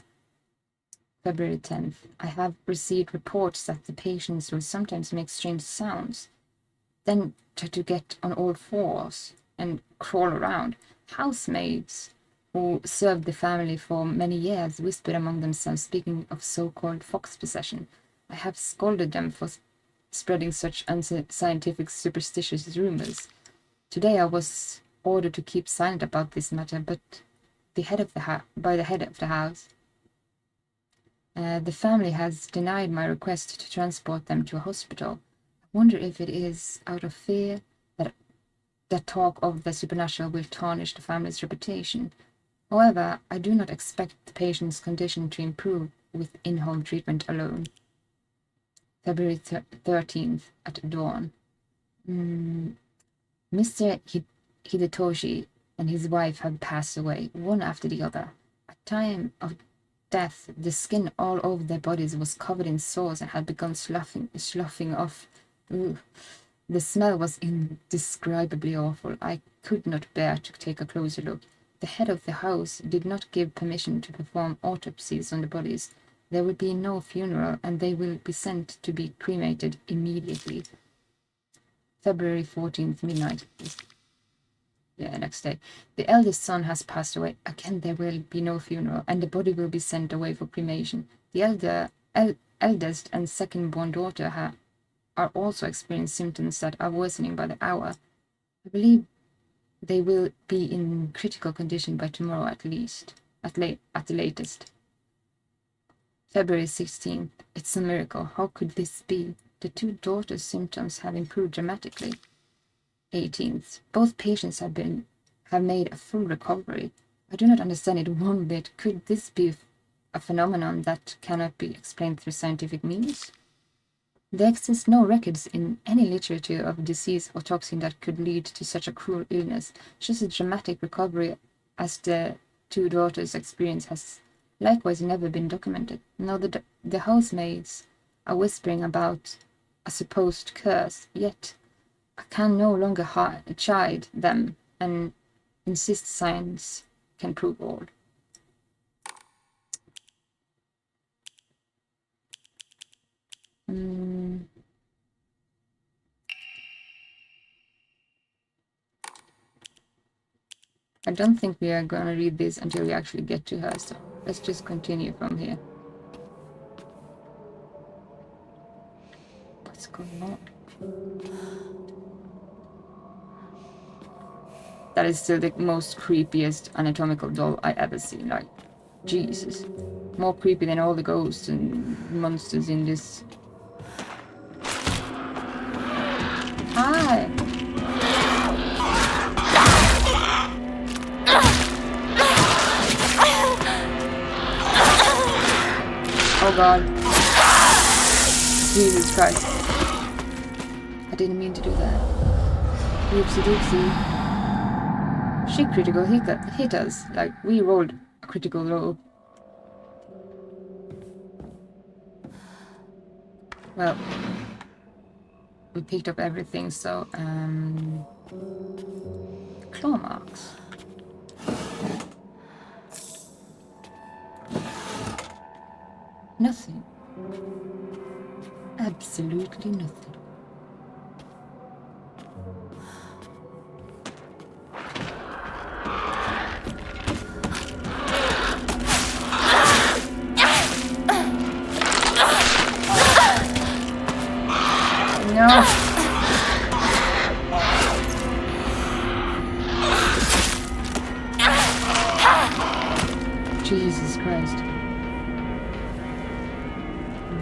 February 10th. I have received reports that the patients will sometimes make strange sounds, then try to get on all fours and crawl around. Housemaids who served the family for many years whispered among themselves, speaking of so-called fox possession. I have scolded them for spreading such unscientific superstitious rumors. Today I was ordered to keep silent about this matter, but by the head of the house. The family has denied my request to transport them to a hospital. I wonder if it is out of fear that talk of the supernatural will tarnish the family's reputation. However, I do not expect the patient's condition to improve with in-home treatment alone. February 13th at dawn. Mr. Hidetoshi and his wife had passed away, one after the other. At time of death, the skin all over their bodies was covered in sores and had begun sloughing off. Ugh. The smell was indescribably awful. I could not bear to take a closer look. The head of the house did not give permission to perform autopsies on the bodies. There will be no funeral, and they will be sent to be cremated immediately. February 14th, midnight. Next day. The eldest son has passed away. Again, there will be no funeral, and the body will be sent away for cremation. The eldest and second-born daughter are also experiencing symptoms that are worsening by the hour. I believe they will be in critical condition by tomorrow at the latest. February 16th. It's a miracle. How could this be? The two daughters' symptoms have improved dramatically. 18th. Both patients have made a full recovery. I do not understand it one bit. Could this be a phenomenon that cannot be explained through scientific means? There exists no records in any literature of disease or toxin that could lead to such a cruel illness. Just a dramatic recovery as the two daughters' experience has likewise never been documented. Now the housemaids are whispering about a supposed curse, yet I can no longer chide them and insist science can prove all. I don't think we are going to read this until we actually get to her, so let's just continue from here. What's going on? That is still the most creepiest anatomical doll I ever seen. Like, Jesus. More creepy than all the ghosts and monsters in this. Hi! Oh god. Jesus Christ. I didn't mean to do that. Oopsie doopsie. She critical hit us. Like, we rolled a critical roll. Well, we picked up everything, so, claw marks. Nothing. Absolutely nothing. No. Jesus Christ.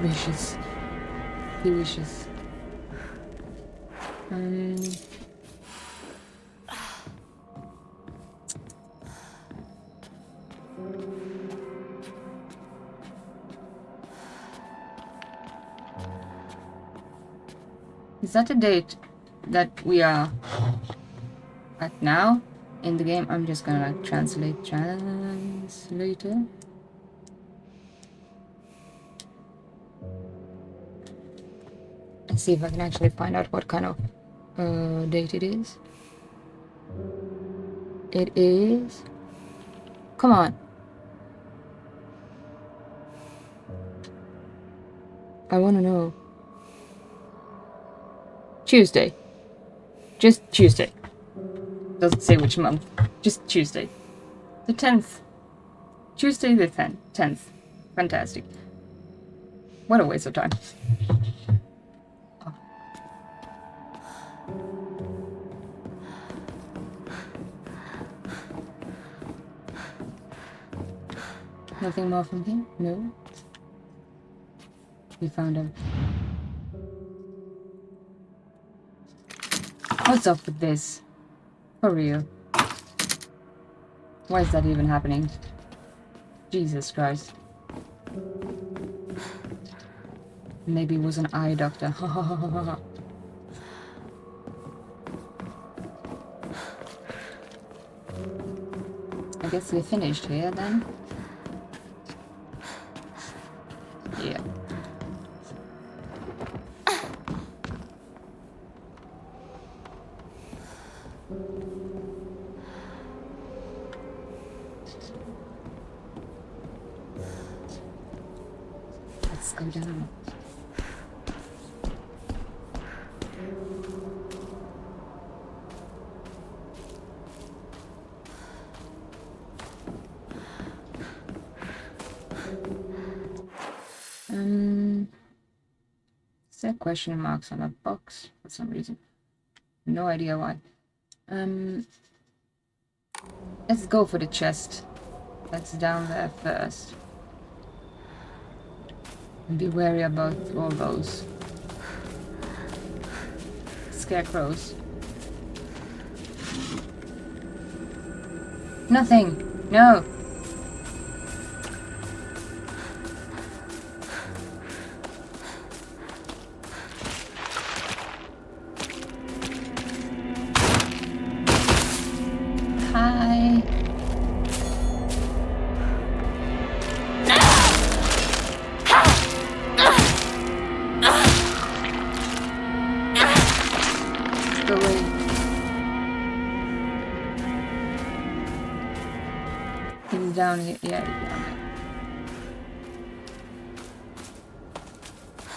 Vicious. Delicious. Is that the date that we are at now in the game? I'm just gonna like translator. And see if I can actually find out what kind of date it is. It is... Come on. I want to know. Tuesday. Just Tuesday. Doesn't say which month. Just Tuesday. The 10th. Tuesday the 10th. Fantastic. What a waste of time. Oh. Nothing more from him? No. We found him. What's up with this? For real. Why is that even happening? Jesus Christ. Maybe it was an eye doctor. I guess we finished here then. Yeah. Let's go down. Is there question marks on that box for some reason? No idea why. Let's go for the chest. That's down there first. And be wary about all those scarecrows. Nothing! No! Hi! Go away. He's down here. Yeah, he's down there.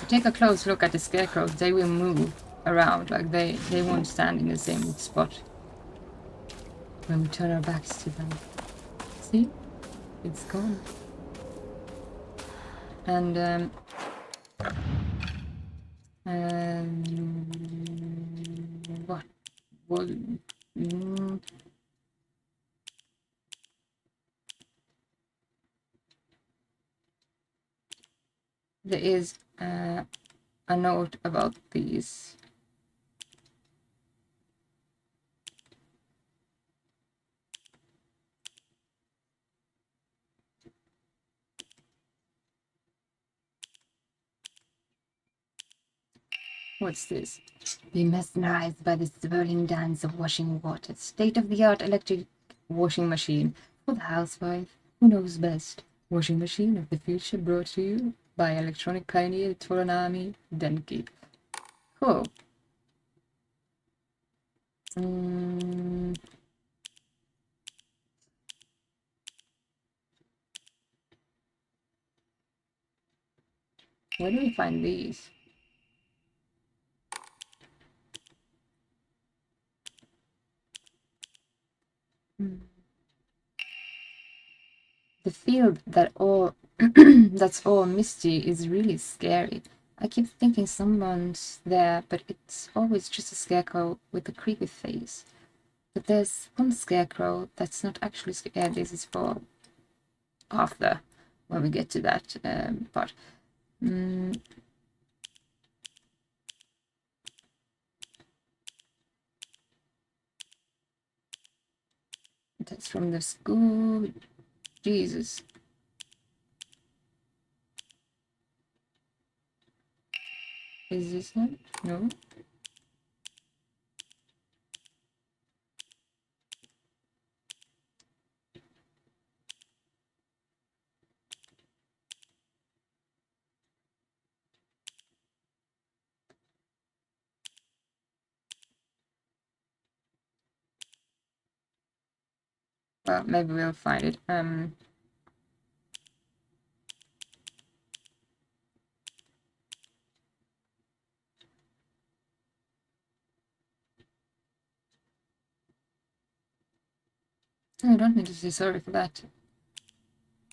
Take a close look at the scarecrows. They will move around. Like they won't stand in the same spot when we turn our backs to them. See? It's gone. And what would there is a note about these. What's this? Be mesmerized by the swirling dance of washing water. State-of-the-art electric washing machine for the housewife who knows best. Washing machine of the future brought to you by electronic pioneer Toranami Denki. Cool. Where do we find these? The field that all that's all misty is really scary. I keep thinking someone's there, but it's always just a scarecrow with a creepy face. But there's one scarecrow that's not actually scared. Yeah, this is for after when we get to that part. That's from the school. Jesus. Is this one? No. Well, maybe we'll find it. I don't need to say sorry for that.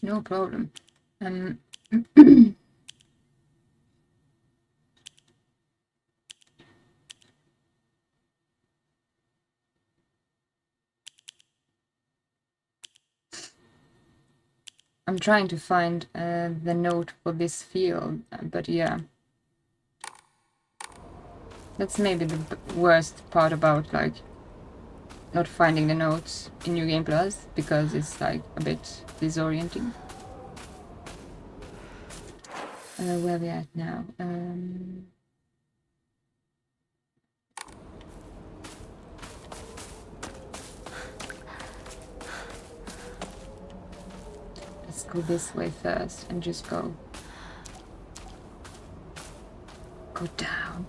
No problem. I'm trying to find the note for this field, but yeah. That's maybe the worst part about, like, not finding the notes in New Game Plus, because it's, like, a bit disorienting. Where are we at now? Let's go this way first and just go down.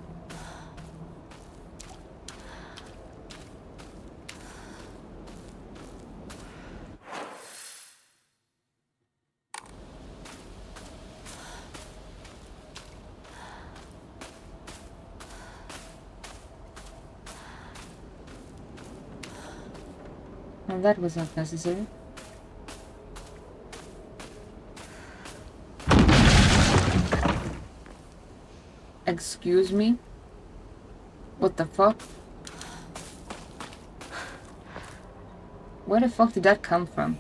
Well, that was not necessary. Excuse me? What the fuck? Where the fuck did that come from?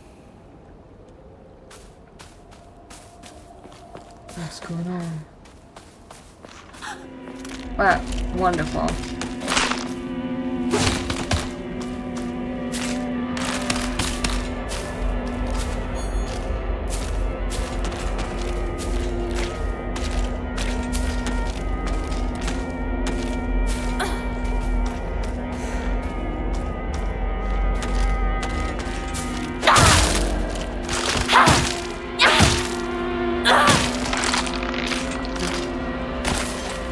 What's going on? Wow, wonderful.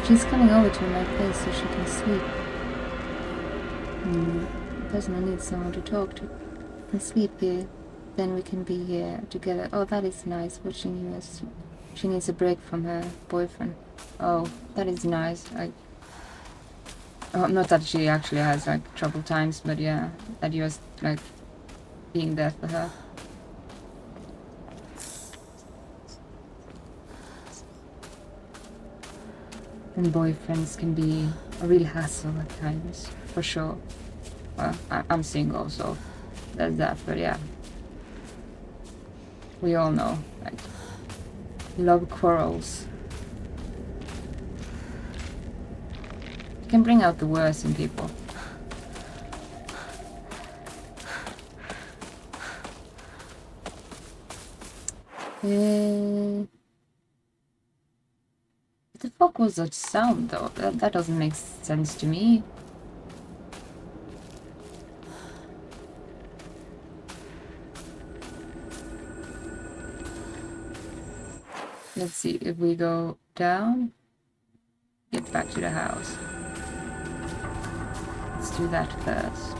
She's coming over to my place so she can sleep. Doesn't need someone to talk to. Can sleep here, then we can be here together. Oh, that is nice. What she needs. She needs a break from her boyfriend. Oh, that is nice. Oh, not that she actually has, like, troubled times, but yeah, that you're, like, being there for her. And boyfriends can be a real hassle at times, for sure. Well, I'm single, so there's that, but yeah. We all know, like, love quarrels can bring out the worst in people. What the fuck was that sound, though? That doesn't make sense to me. Let's see, if we go down, get back to the house. Let's do that first.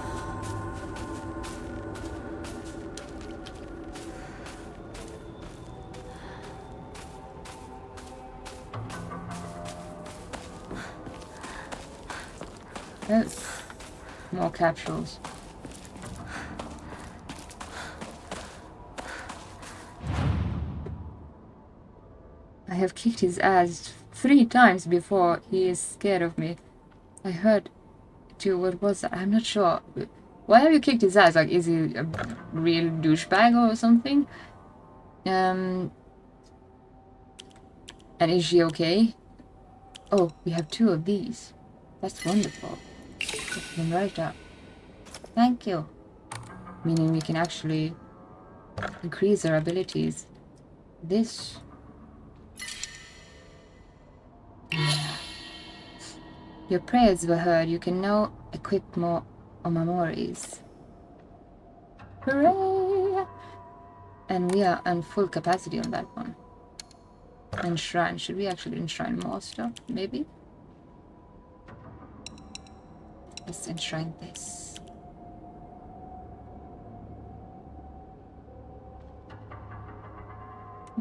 Oh, more capsules. I have kicked his ass 3 times before he is scared of me. I heard too, what was that? I'm not sure. Why have you kicked his ass? Like, is he a real douchebag or something? And is she okay? Oh, we have 2 of these. That's wonderful. Put them right up. Thank you. Meaning we can actually increase our abilities. This. Yeah. Your prayers were heard. You can now equip more memories. Hooray! And we are on full capacity on that one. Enshrine. Should we actually enshrine more stuff? Maybe? Let's enshrine this.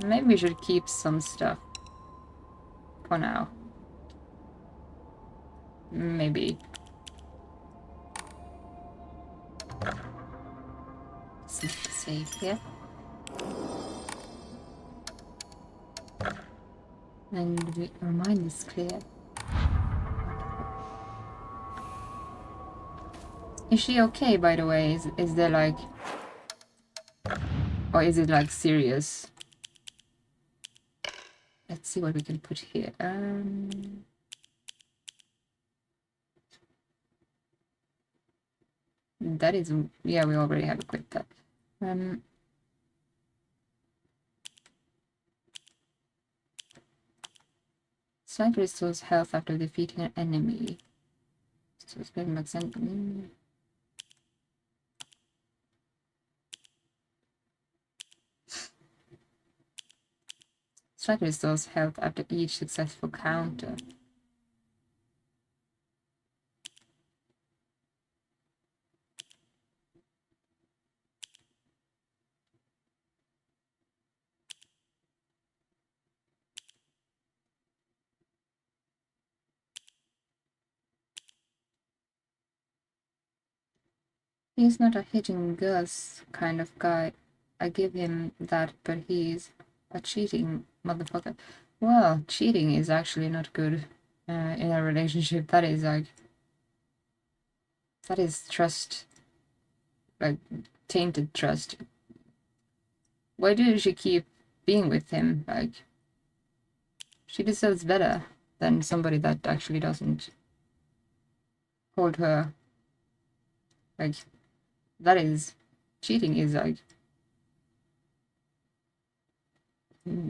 Maybe we should keep some stuff for now. Maybe. Save here. And our mind is clear. Is she okay, by the way? Is there like... Or is it like serious? Let's see what we can put here. That is... Yeah, we already have equipped that. Sniper restores health after defeating an enemy. So it's been Sniper restores health after each successful counter. He's not a hitting girls kind of guy. I give him that, but he's a cheating motherfucker. Well, cheating is actually not good in a relationship. That is like... That is trust. Like, tainted trust. Why did she keep being with him? Like, she deserves better than somebody that actually doesn't hold her. Like, that is... Cheating is like...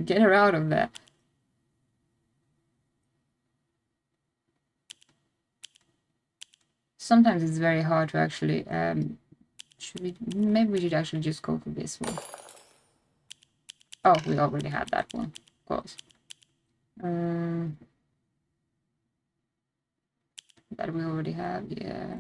Get her out of there. Sometimes it's very hard to actually... Maybe we should actually just go for this one. Oh, we already had that one. Of course. That we already have, yeah.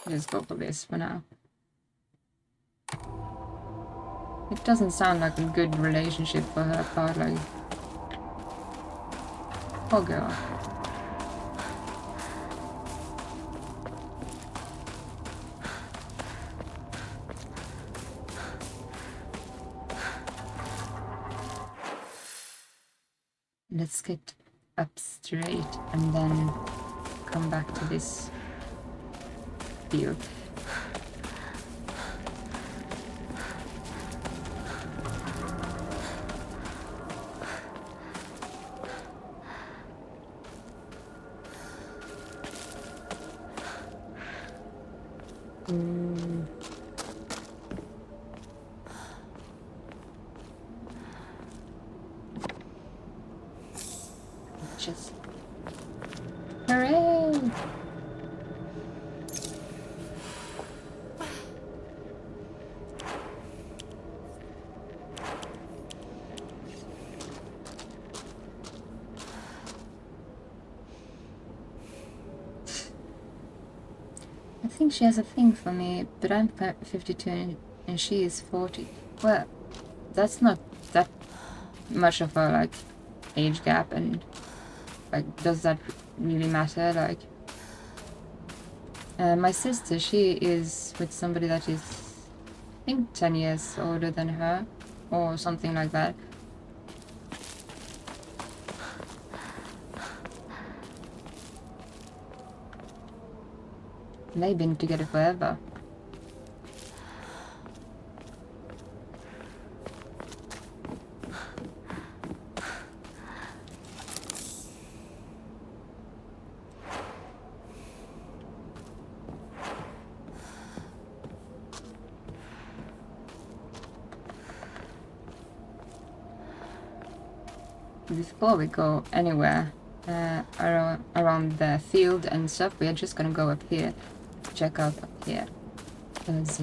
Just go for this for now. It doesn't sound like a good relationship for her part, like... Oh girl. Let's get up straight and then come back to this field. Just... Hooray! I think she has a thing for me, but I'm 52 and she is 40. Well, that's not that much of a, like, age gap, and, like, does that really matter? Like, my sister, she is with somebody that is, I think, 10 years older than her, or something like that. They've been together forever. Before we go anywhere around the field and stuff, we are just gonna go up here, check out up here. Because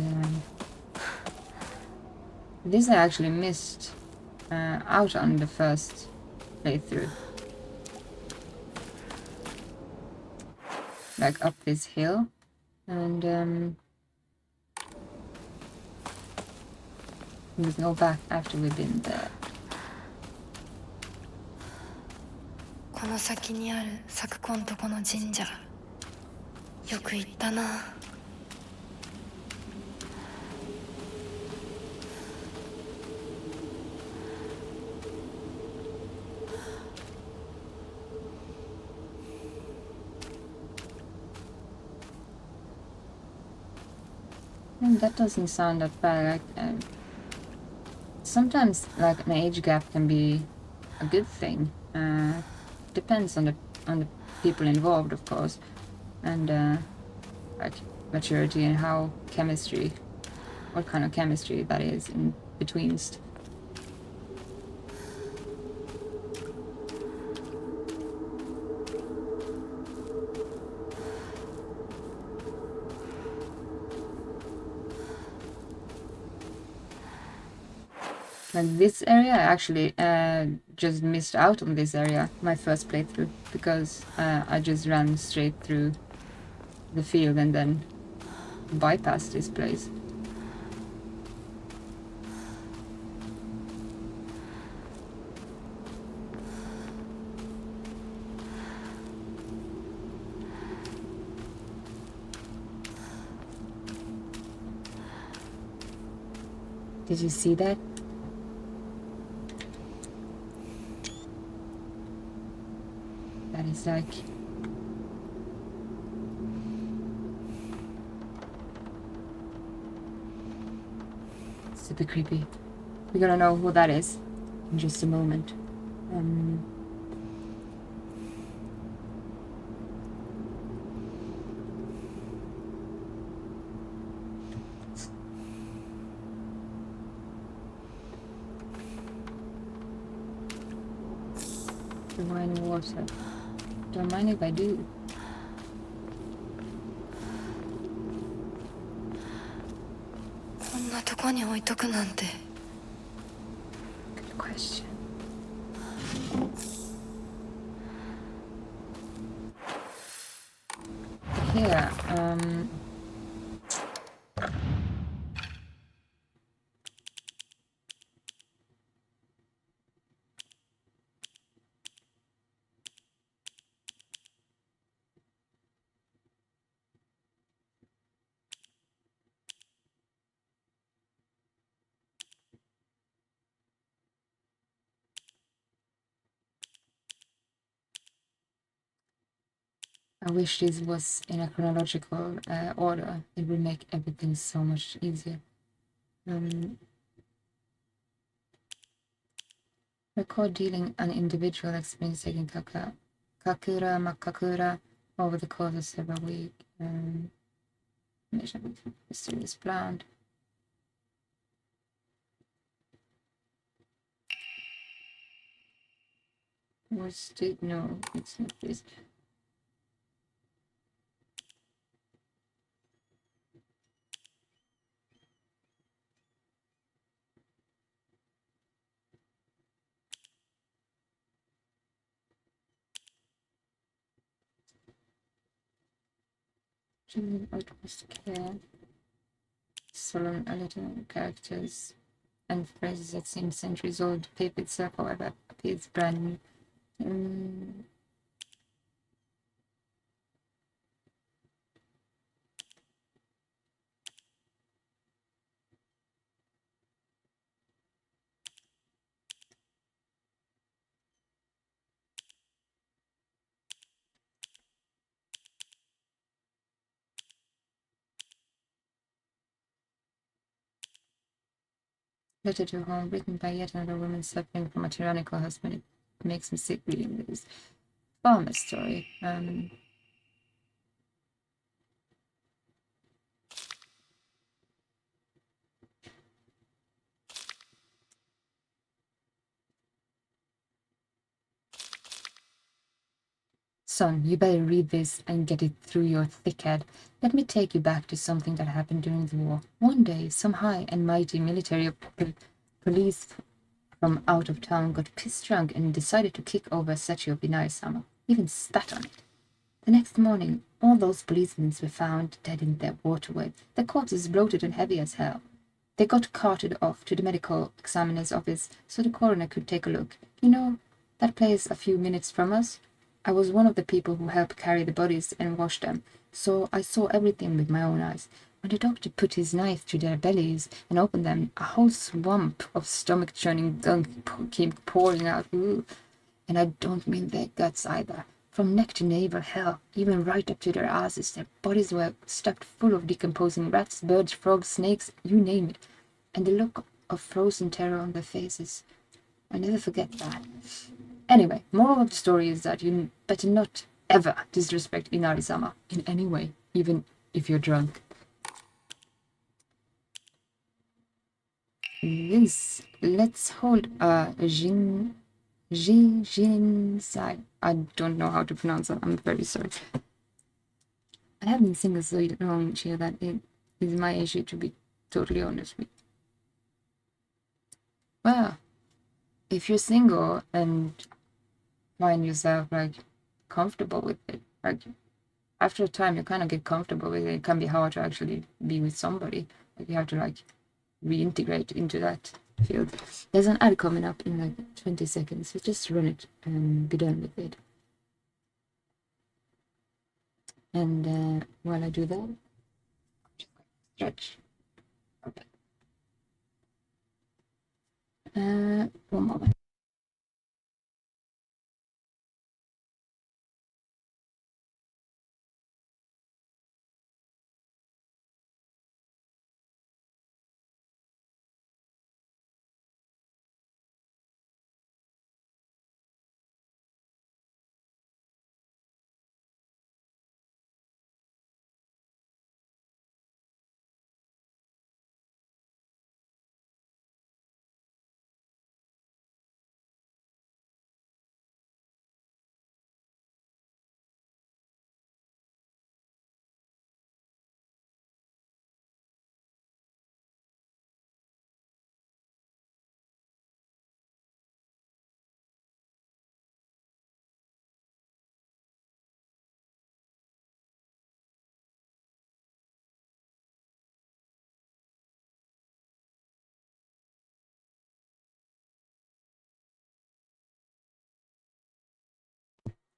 this I actually missed out on the first playthrough. Like up this hill, and we would go back after we've been there. この先にある咲子んとこの神社よく行ったな。That doesn't sound that bad. Like, sometimes, like, an age gap can be a good thing. Depends on the people involved, of course, and like maturity and what kind of chemistry that is in between. Like this area, I actually just missed out on this area, my first playthrough, because I just ran straight through the field and then bypassed this place. Did you see that? That is like super creepy. We're gonna know who that is in just a moment. Divine water. Don't mind if I do. Good question. Here, I wish this was in a chronological order. It would make everything so much easier. Record dealing an individual experience taking Kakura Makakura over the course of several weeks. Mysterious plant. Was it? No, it's not this. Utmost care. Solemn a little characters and phrases that seem centuries old. The paper itself, however, appears brand new. Letter to home, written by yet another woman suffering from a tyrannical husband. It makes me sick reading this. Farmer's story. Son, you better read this and get it through your thick head. Let me take you back to something that happened during the war. One day, some high and mighty military police from out of town got pissed drunk and decided to kick over a statue of Inari-sama. Even spat on it. The next morning, all those policemen were found dead in their waterway, their corpses bloated and heavy as hell. They got carted off to the medical examiner's office so the coroner could take a look. You know, that place a few minutes from us? I was one of the people who helped carry the bodies and wash them, so I saw everything with my own eyes. When the doctor put his knife to their bellies and opened them, a whole swamp of stomach-churning gunk came pouring out. Ooh. And I don't mean their guts either. From neck to navel, hell, even right up to their asses, their bodies were stuffed full of decomposing rats, birds, frogs, snakes, you name it. And the look of frozen terror on their faces. I'll never forget that. Anyway, moral of the story is that you better not ever disrespect Inari-sama in any way, even if you're drunk. This, let's hold a Jinsai. I don't know how to pronounce that. I'm very sorry. I have been single so long here that it is my issue, to be totally honest with you. Well, if you're single and find yourself like comfortable with it, like after a time you kind of get comfortable with it. It can be hard to actually be with somebody. Like you have to like reintegrate into that field. There's an ad coming up in like 20 seconds, so just run it and be done with it. And while I do that, just stretch. Okay. One moment.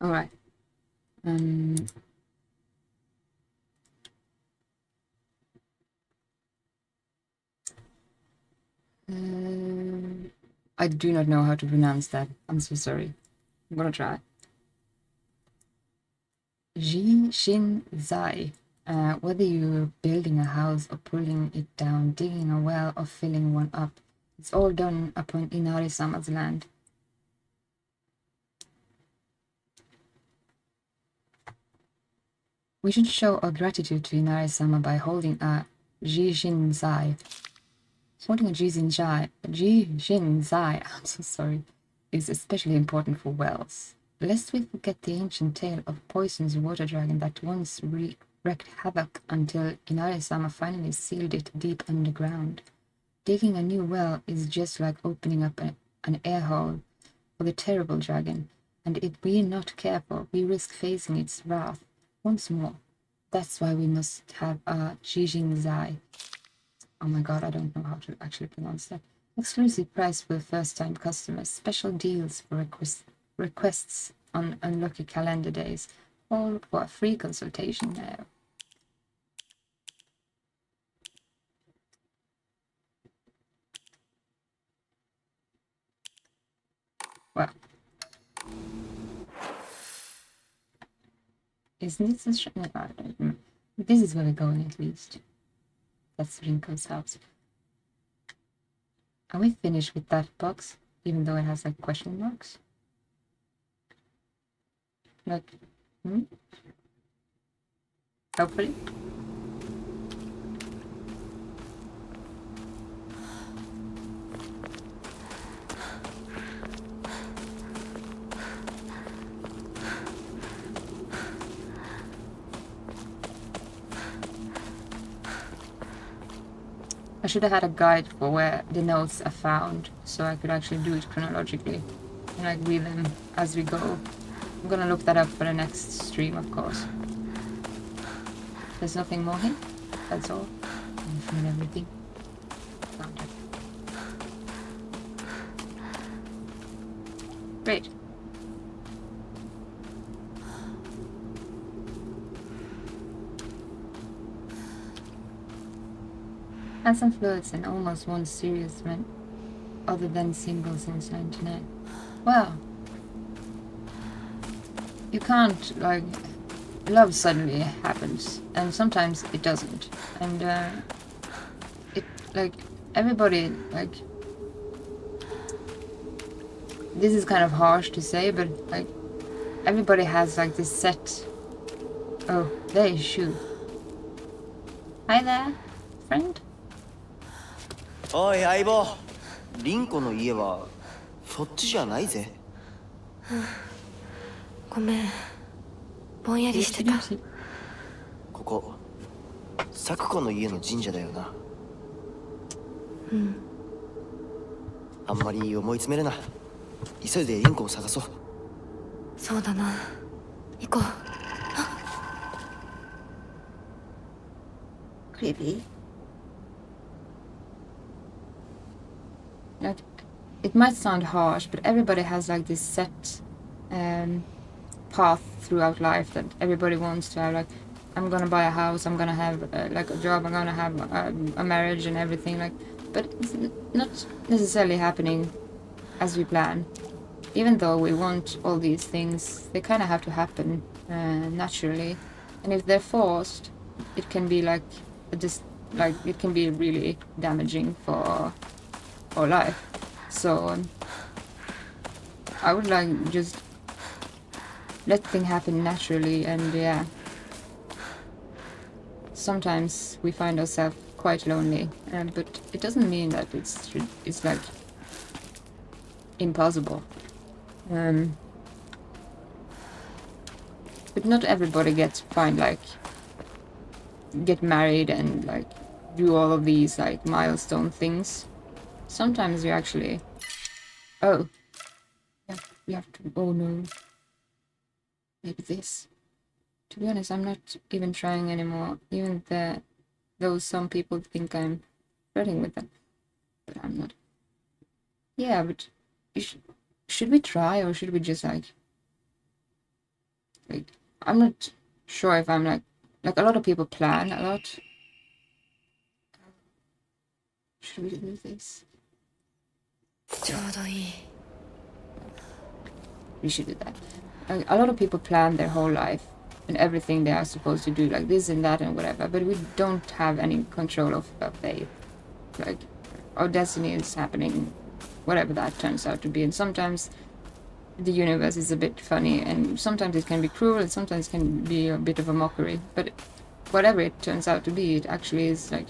All right. I do not know how to pronounce that. I'm so sorry. I'm gonna try. Ji Shin Zai. Whether you're building a house or pulling it down, digging a well or filling one up, it's all done upon Inari-sama's land. We should show our gratitude to Inari-sama by holding a Jishin Zai. Holding a Jishin Zai, I'm so sorry, is especially important for wells. Lest we forget the ancient tale of Poison's water dragon that once wreaked havoc until Inari-sama finally sealed it deep underground. Digging a new well is just like opening up an air hole for the terrible dragon, and if we're not careful, we risk facing its wrath once more. That's why we must have a Jijin Zai. Oh my god, I don't know how to actually pronounce that. Exclusive price for first-time customers, special deals for requests on unlucky calendar days, all for a free consultation now. Well, isn't this a no, I don't know. This is where we're going at least. That's Rinko's house. Are we finished with that box? Even though it has like question marks? Like, hopefully. I should have had a guide for where the notes are found, so I could actually do it chronologically and like read them as we go. I'm gonna look that up for the next stream, of course. There's nothing more here. That's all. I found everything. Found it. Great. And some fluids and almost one serious event other than singles since 99. Wow. You can't, like, love suddenly happens, and sometimes it doesn't. And, it, like, everybody, like, this is kind of harsh to say, but, like, everybody has, like, this set. Oh, there is Shu. Hi there, friend. おい相棒、リンコの家はそっちじゃないぜ。ごめん、ぼんやりしてた。ここサクコの家の神社だよな。うん。あんまり思い詰めるな。急いでリンコを探そう。そうだな。行こう。Creepy. Like, it might sound harsh, but everybody has like this set path throughout life that everybody wants to have. Like, I'm gonna buy a house, I'm gonna have like a job, I'm gonna have a marriage and everything. Like, but it's not necessarily happening as we plan. Even though we want all these things, they kind of have to happen naturally. And if they're forced, it can be like it can be really damaging for life. So I would like just let things happen naturally, and yeah, sometimes we find ourselves quite lonely, but it doesn't mean that it's like impossible. But not everybody gets get married and like do all of these like milestone things. Sometimes you actually... Oh. Yeah, we have to... Oh no. Maybe this. To be honest, I'm not even trying anymore. Even though some people think I'm flirting with them. But I'm not. Yeah, but... Should we try, or should we just like... I'm not sure if I'm like a lot of people plan a lot. Should we do this? ちょうどいい。 We should do that. Like, a lot of people plan their whole life and everything they are supposed to do, like this and that and whatever, but we don't have any control of fate. Like, our destiny is happening, whatever that turns out to be. And sometimes the universe is a bit funny, and sometimes it can be cruel, and sometimes it can be a bit of a mockery. But whatever it turns out to be, it actually is like,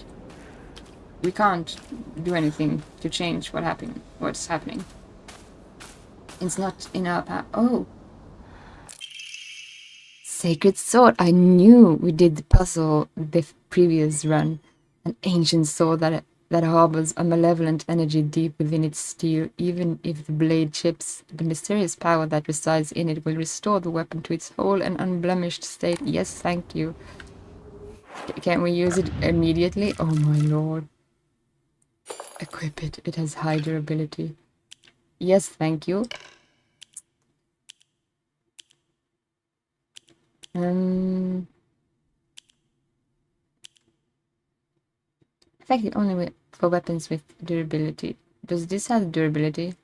we can't do anything to change what's happening. It's not in our power. Oh! Sacred sword! I knew we did the puzzle the previous run. An ancient sword that harbors a malevolent energy deep within its steel. Even if the blade chips, the mysterious power that resides in it will restore the weapon to its whole and unblemished state. Yes, thank you. Can we use it immediately? Oh my lord. Equip it. It has high durability. Yes, thank you. Effective only for weapons with durability. Does this have durability?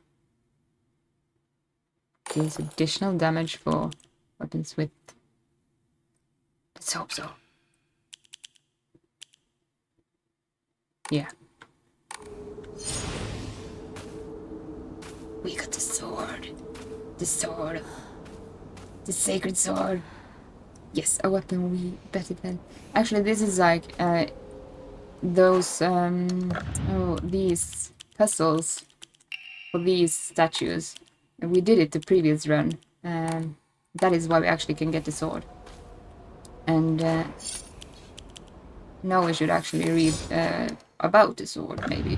Deals additional damage for weapons with... Let's hope so. Yeah. We got the sword. The sword. The sacred sword. Yes, a weapon we better than... Actually, this is like those these puzzles for these statues. We did it the previous run. That is why we actually can get the sword. And now we should actually read about the sword, maybe.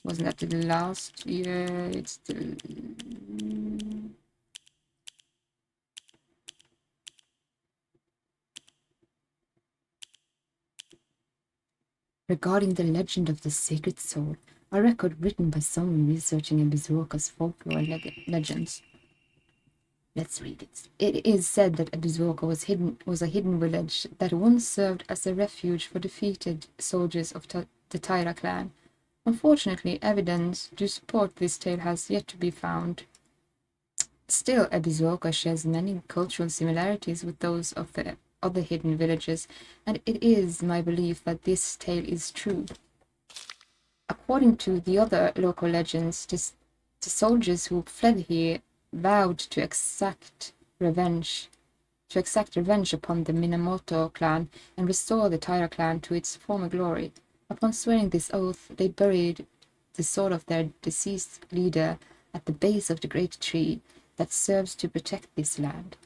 Wasn't that the last? Yeah, it's the... Regarding the legend of the sacred sword, a record written by someone researching Ebizwarka's folklore legends. Let's read it. It is said that Ebizwarka was a hidden village that once served as a refuge for defeated soldiers of the Taira clan. Unfortunately, evidence to support this tale has yet to be found. Still, Ebizwarka shares many cultural similarities with those of the other hidden villages, and it is my belief that this tale is true. According to the other local legends, the soldiers who fled here vowed to exact revenge upon the Minamoto clan and restore the Taira clan to its former glory. Upon swearing this oath, they buried the sword of their deceased leader at the base of the great tree that serves to protect this land.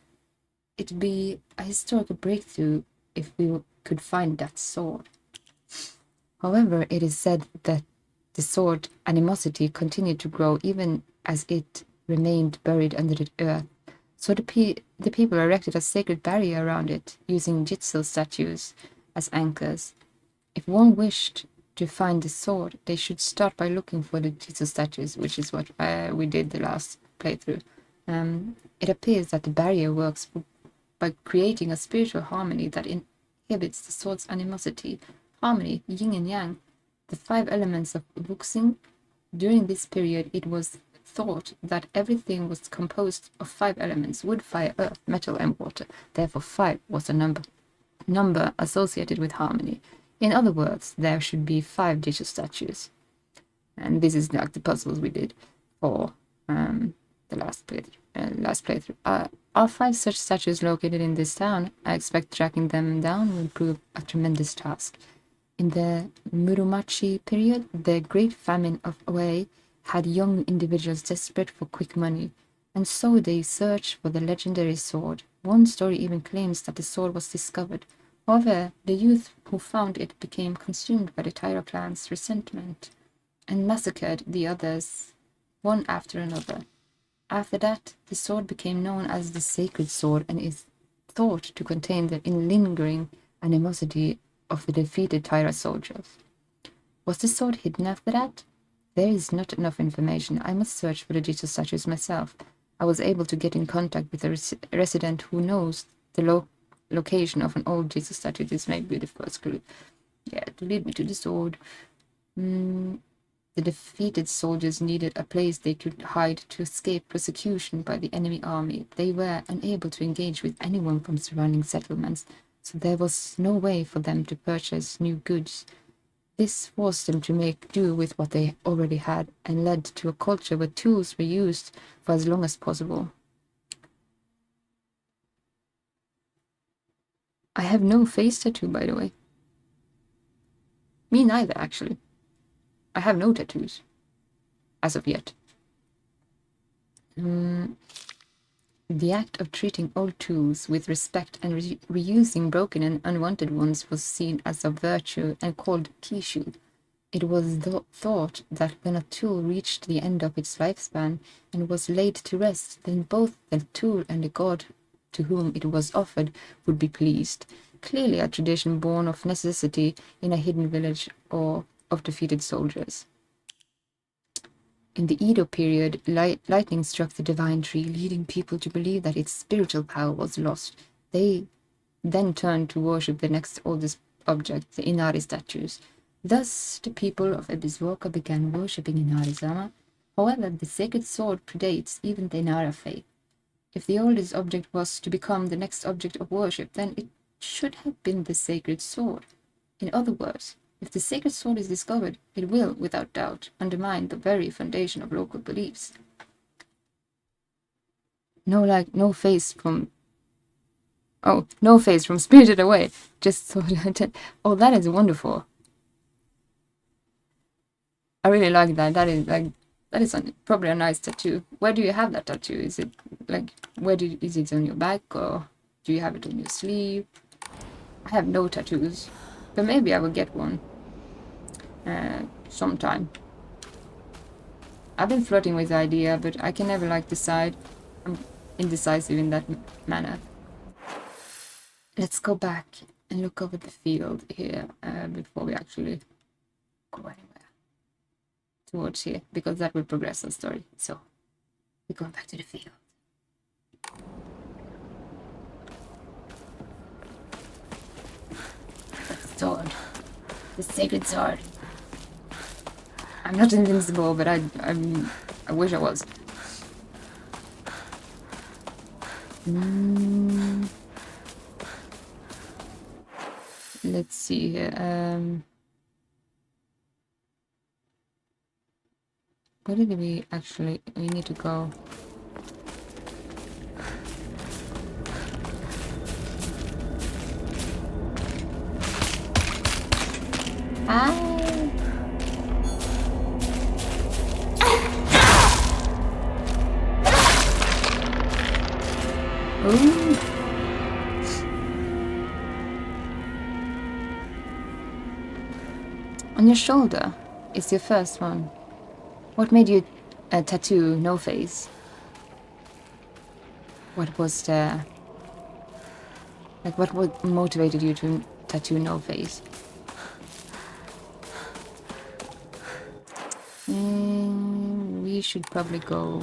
It'd be a historical breakthrough if we could find that sword. However, it is said that the sword animosity continued to grow even as it remained buried under the earth. So the people erected a sacred barrier around it, using jitsu statues as anchors. If one wished to find the sword, they should start by looking for the jitsu statues, which is what we did the last playthrough. It appears that the barrier works by creating a spiritual harmony that inhibits the sword's animosity. Harmony, yin and yang, the 5 elements of wuxing. During this period, it was thought that everything was composed of 5 elements: wood, fire, earth, metal, and water. Therefore, 5 was a number associated with harmony. In other words, there should be 5 digital statues. And this is like the puzzles we did for the last playthrough. Are 5 such statues located in this town? I expect tracking them down will prove a tremendous task. In the Muromachi period, the Great Famine of Wei had young individuals desperate for quick money, and so they searched for the legendary sword. One story even claims that the sword was discovered. However, the youth who found it became consumed by the Taira clan's resentment and massacred the others, one after another. After that, the sword became known as the Sacred Sword and is thought to contain the lingering animosity of the defeated Taira soldiers. Was the sword hidden after that? There is not enough information. I must search for the digital statues myself. I was able to get in contact with a resident who knows the location of an old digital statue. This may be the first clue. Yeah, to lead me to the sword. The defeated soldiers needed a place they could hide to escape persecution by the enemy army. They were unable to engage with anyone from surrounding settlements, so there was no way for them to purchase new goods. This forced them to make do with what they already had and led to a culture where tools were used for as long as possible. I have no face tattoo, by the way. Me neither, actually. I have no tattoos. As of yet. The act of treating old tools with respect and reusing broken and unwanted ones was seen as a virtue and called kishu. It was thought that when a tool reached the end of its lifespan and was laid to rest, then both the tool and the god to whom it was offered would be pleased. Clearly a tradition born of necessity in a hidden village or of defeated soldiers. In the Edo period, lightning struck the divine tree, leading people to believe that its spiritual power was lost. They then turned to worship the next oldest object, the Inari statues. Thus, the people of Ebizwarka began worshipping Inari-sama. However, the sacred sword predates even the Inara faith. If the oldest object was to become the next object of worship, then it should have been the sacred sword. In other words, if the sacred sword is discovered, it will, without doubt, undermine the very foundation of local beliefs. No face from Spirited Away. Just so oh, that is wonderful. I really like that. That is probably a nice tattoo. Where do you have that tattoo? Is it like is it on your back or do you have it on your sleeve? I have no tattoos. But maybe I will get one sometime. I've been flirting with the idea, but I can never like decide. I'm indecisive in that manner. Let's go back and look over the field here before we actually go anywhere towards here, because that will progress the story. So we're going back to the field. The sword, the sacred sword. I'm not invincible, but I wish I was. Let's see here. Where did we actually? We need to go. Hi. Ooh. On your shoulder is your first one. What made you tattoo no face? What was the... Like, what motivated you to tattoo no face? We should probably go...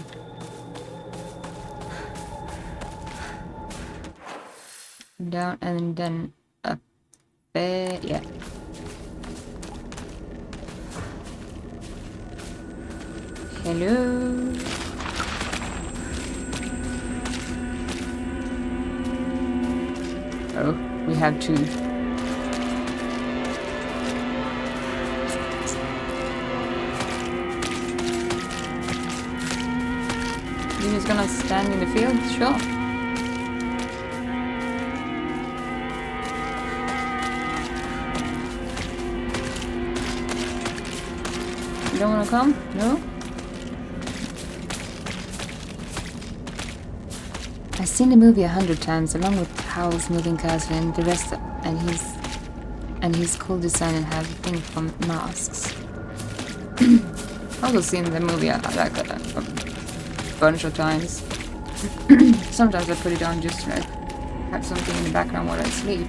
down and then up there, yeah. Hello. Oh, we have two. You're just gonna stand in the field? Sure. You don't want to come? No? I've seen the movie 100 times, along with Howl's Moving Castle and the rest, and his cool design and have a thing for masks. I've also seen the movie like a bunch of times. Sometimes I put it on just to like have something in the background while I sleep.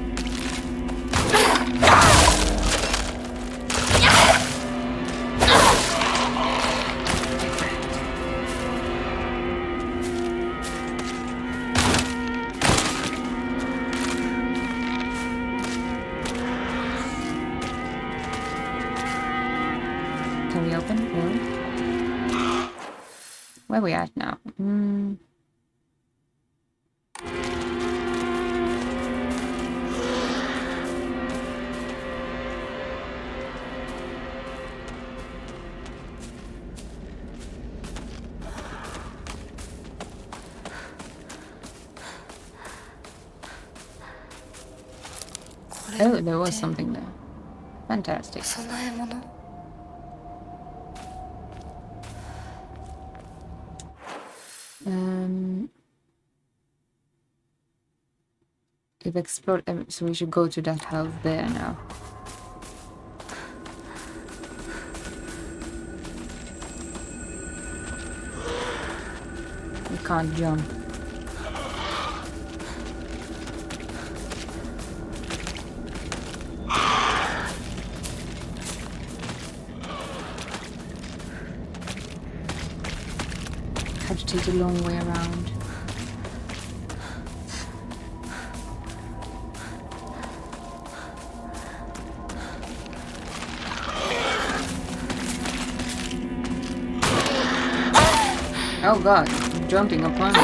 Can we open? Or where are we at now? Oh, there was something there. Fantastic. 供え物 We've explored, so we should go to that house there now. We can't jump. Have to take a long way around. Oh god, jumping upon me.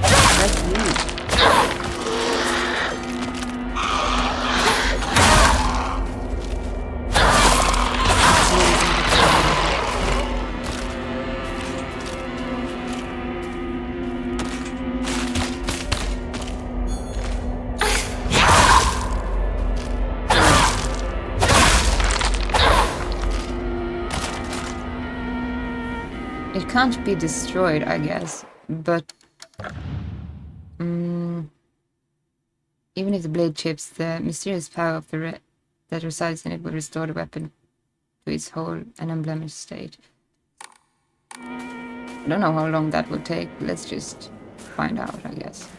That's rude. It can't be destroyed, I guess, but even if the blade chips, the mysterious power of the that resides in it will restore the weapon to its whole and unblemished state. I don't know how long that will take. Let's just find out, I guess.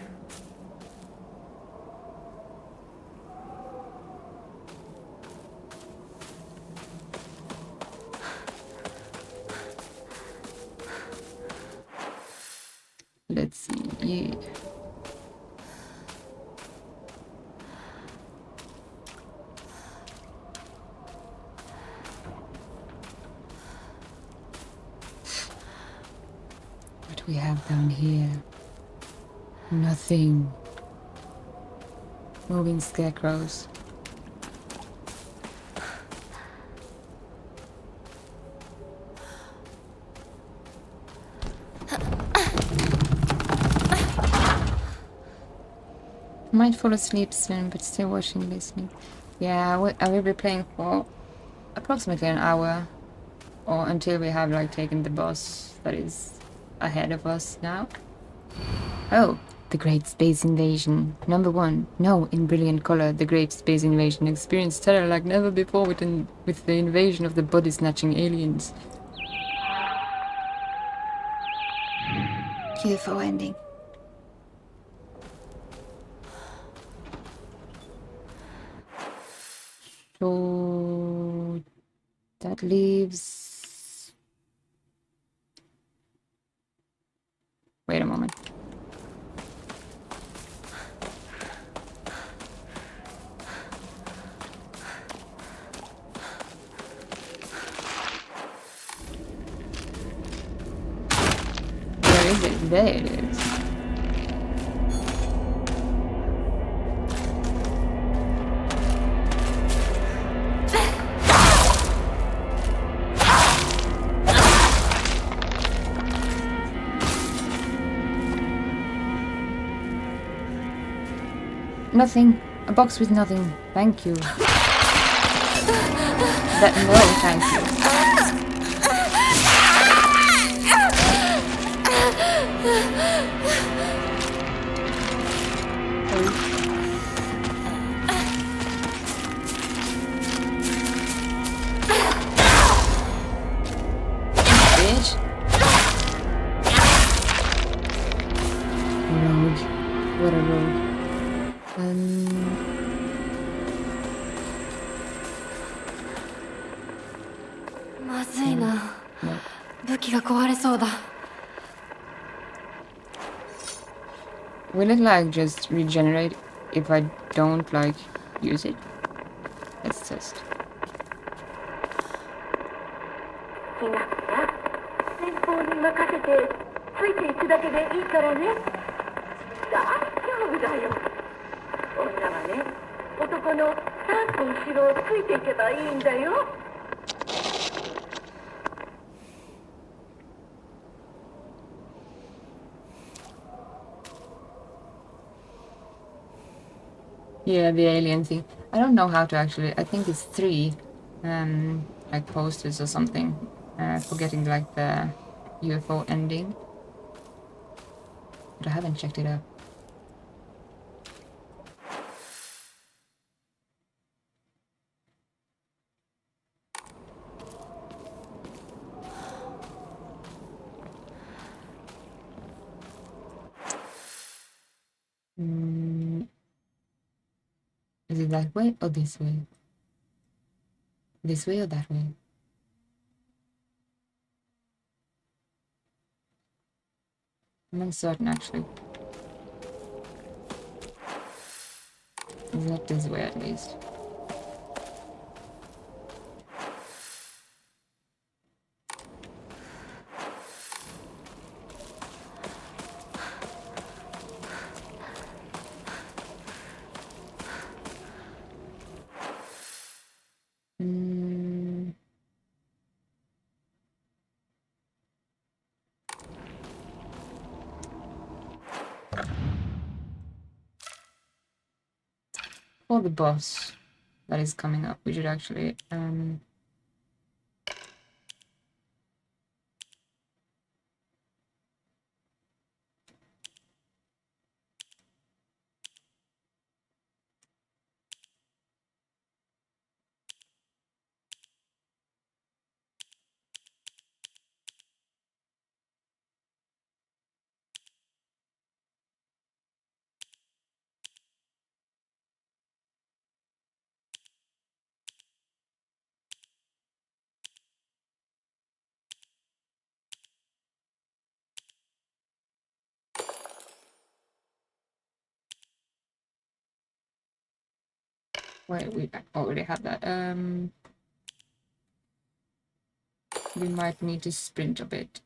Let's see. Yeah. What do we have down here? Nothing. Moving scarecrows. Might fall asleep soon, but still watching, listening. Yeah, I will be playing for approximately an hour, or until we have like taken the boss that is ahead of us now. Oh, the Great Space Invasion. Number 1. No, in brilliant color, the Great Space Invasion experienced terror like never before with the invasion of the body-snatching aliens. UFO ending. So that leaves... Wait a moment. Where is it? There it is. Nothing. A box with nothing. Thank you. That no, thank you. Bitch. Rogue. What a rogue. No. 武器が壊れそうだ。 Will it like just regenerate if I don't like use it? Let's test. 気が先方に任せてついていくだけでいいからね。大丈夫だよ。女はね、男の3歩後ろをついていけばいいんだよ。Yeah, the alien thing. I don't know how to actually. I think it's 3, like posters or something, for getting like the UFO ending. But I haven't checked it out. Is it that way or this way? This way or that way? I'm uncertain actually. It's not this way at least. For the boss that is coming up, we should actually Wait, we already have that. We might need to sprint a bit.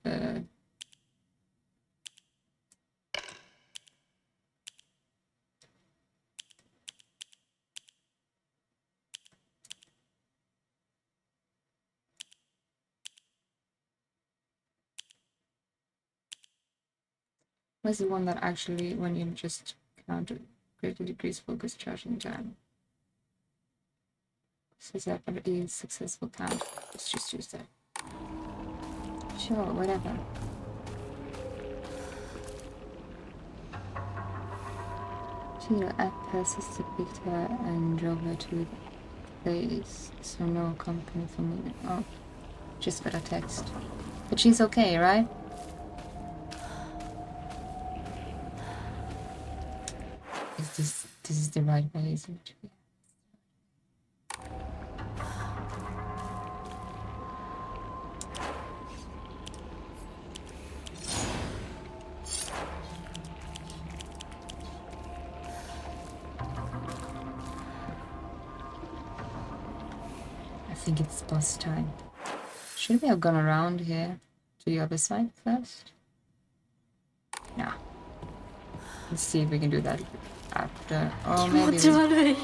What's the one that actually, when you just counter, greatly decrease focus charging time? Says that but it is successful count. Let's just use that. Sure, whatever. She app passes the picture and drove her to the place, so no company for me. Oh, just got a text. But she's okay, right? This is the right way, isn't it? I think it's bus time. Should we have gone around here to the other side first? Yeah. Let's see if we can do that after. Oh, maybe. 気持ち悪い。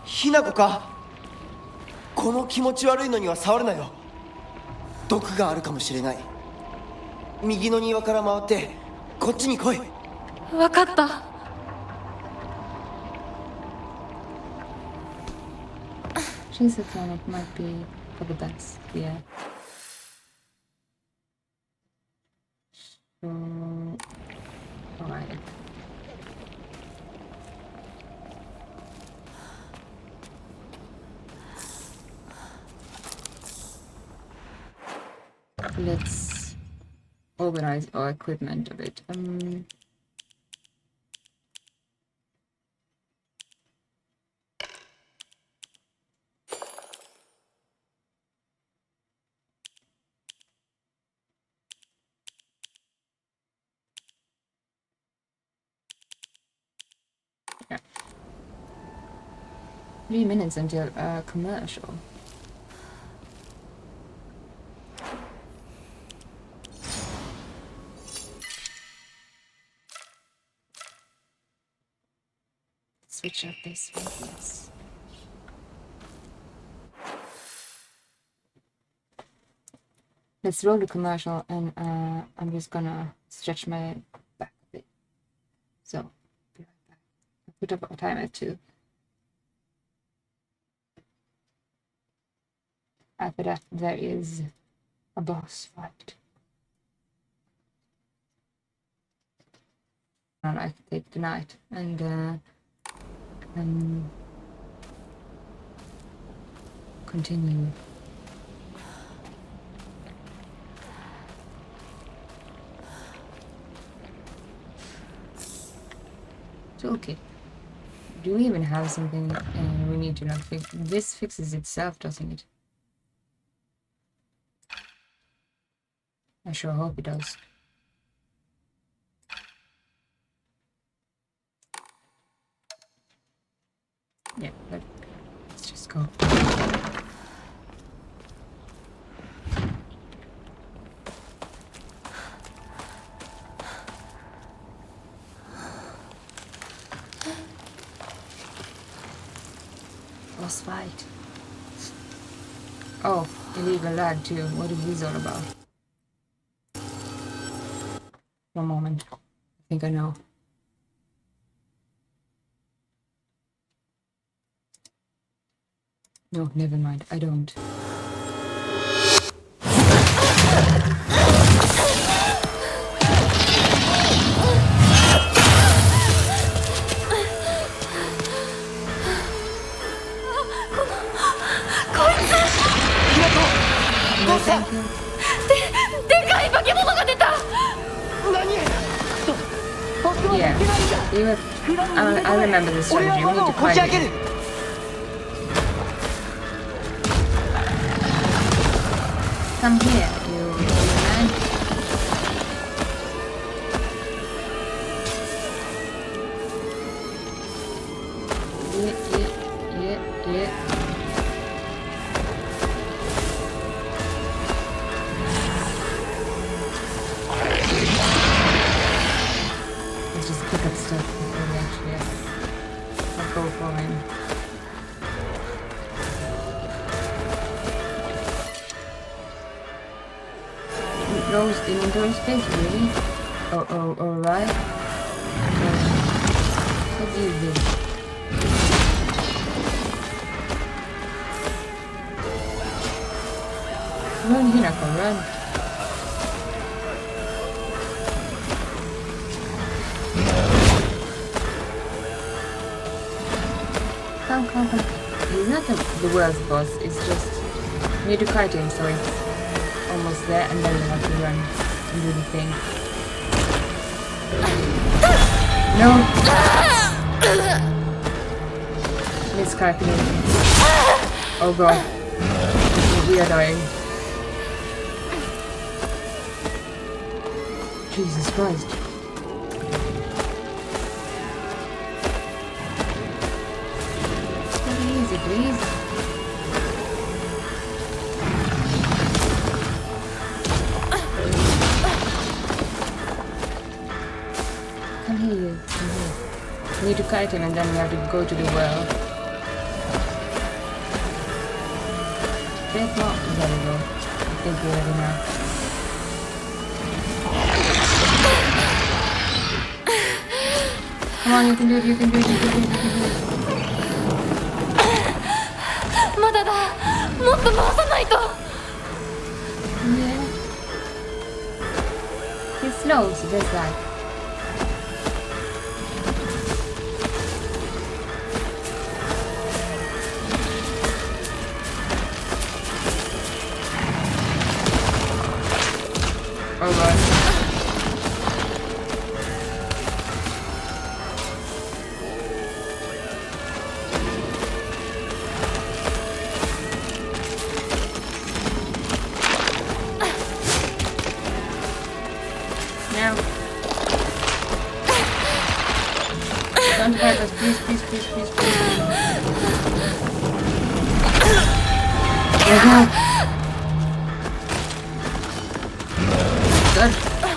ひなこか。この気持ち悪いのには触るなよ。毒があるかもしれない。右の庭から回ってこっちに来い。わかった。She's okay, it might be for the best, yeah. So, alright. Let's organize our equipment a bit. Yeah. 3 minutes until commercial. Switch up this one, yes. Let's roll the commercial, and I'm just gonna stretch my back a bit. So, be right back. I'll put up a timer too. After that, there is a boss fight. I like to take the night and continue. So, okay. Do we even have something we need to not fix? This fixes itself, doesn't it? I sure hope it does. Yeah, let's just go. Boss fight. Oh, illegal lag too. What is this all about? One moment. I think I know. No, never mind. I don't. Yeah, I remember this strategy. We need to find it. Come here, you man. Yeah. closed inventory space, really? Oh, alright. Let's use this. Run, Hinako, run. Come. He's not the world's boss, it's just... You need to kite him, so it's almost there, and then you have to run and do the thing. No! Miscalculation. Oh god. We are dying. Jesus Christ. Take it easy, please. Come here, you. Come here. We need to kite him and then we have to go to the well. Bit more. There we go. I think we're ready now. Come on, you can do it, you can do it. まだだ。もっと回さないと。 Yeah. He's slow, so there's that. Oh god. Now. Don't fight us, please.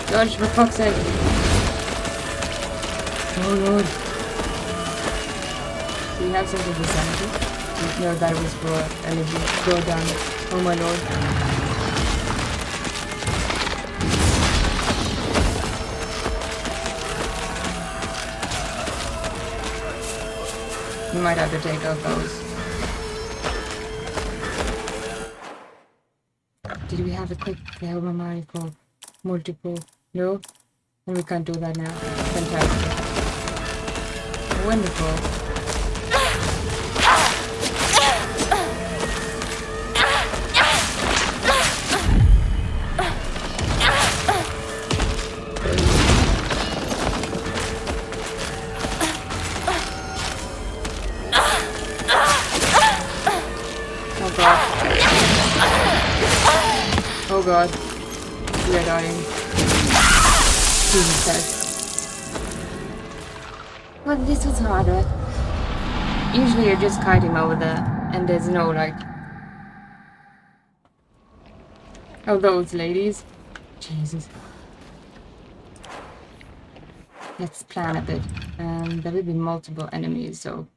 Dodge, for fuck's sake. Oh lord. Do we have something for sanity? No, that was for energy. Go down. Oh my lord. We might have to take out those. Did we have a quick Romari for multiple? No? Then we can't do that now. Fantastic. Wonderful. Oh god. We are dying. Jesus. Well, this was harder. Usually you're just kiting over there, and there's no, like... Oh, those ladies. Jesus. Let's plan a bit. There will be multiple enemies, so...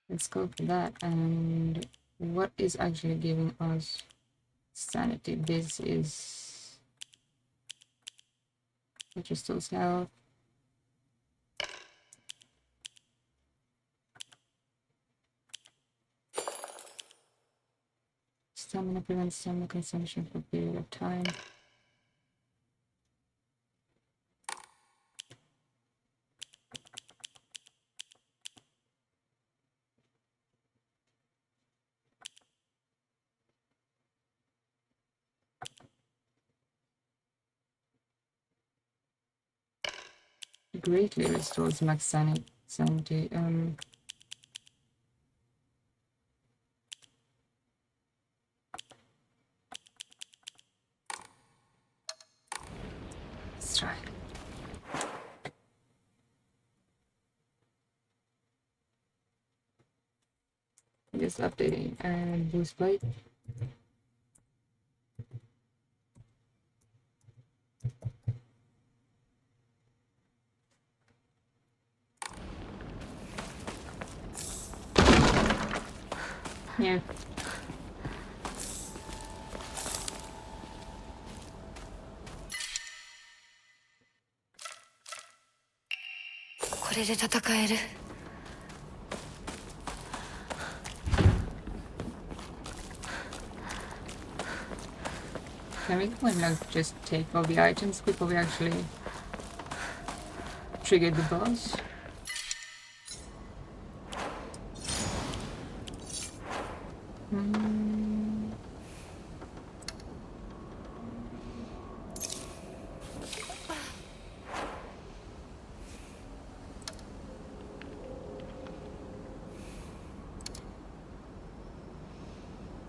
Let's go for that. And what is actually giving us sanity? This is Crystal's health. Stamina prevents stamina consumption for a period of time. Greatly restores max sanity. Let's try. Just updating and boost plate. Yeah. これで戦える。Can we like just take all the items before we actually trigger the boss?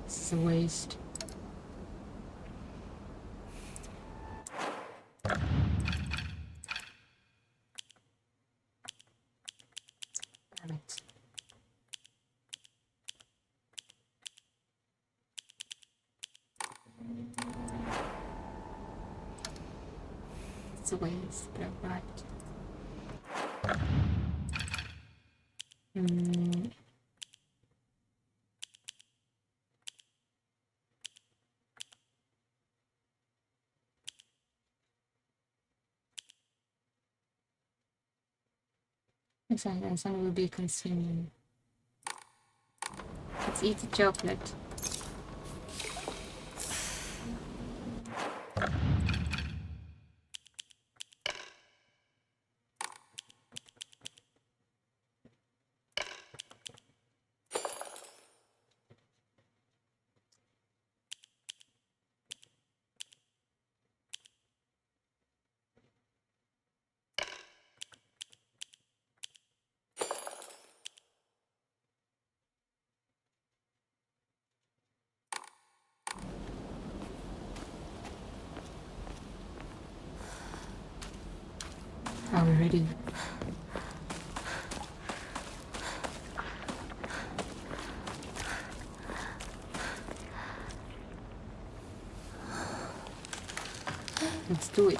This is a waste. Damn it. It's a waste, but right. Exactly, and some will be consuming. Let's eat the chocolate. Are we ready? Let's do it.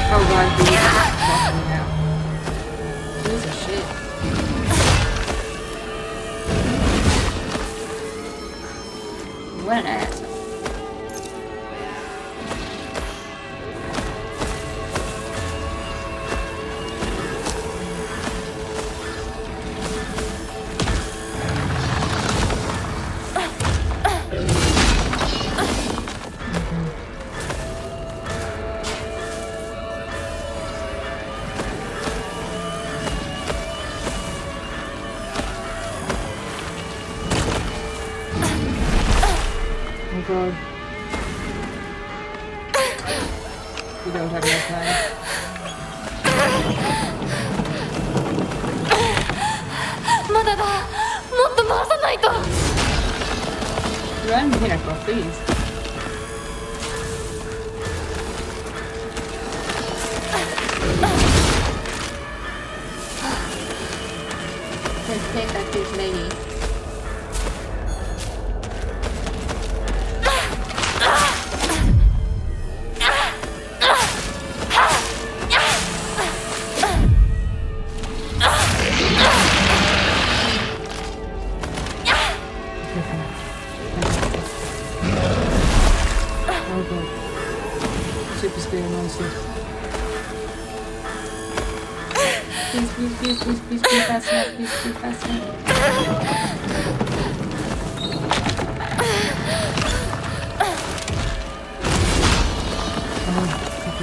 Oh god, he's fucking hell. Piece of shit. What an asshole. Oh god. We don't have enough time. Run, Pinnacle, please. Let's take that big lady. Oh god. Super scary monster. Please, be fast enough, please, be fast enough. Oh,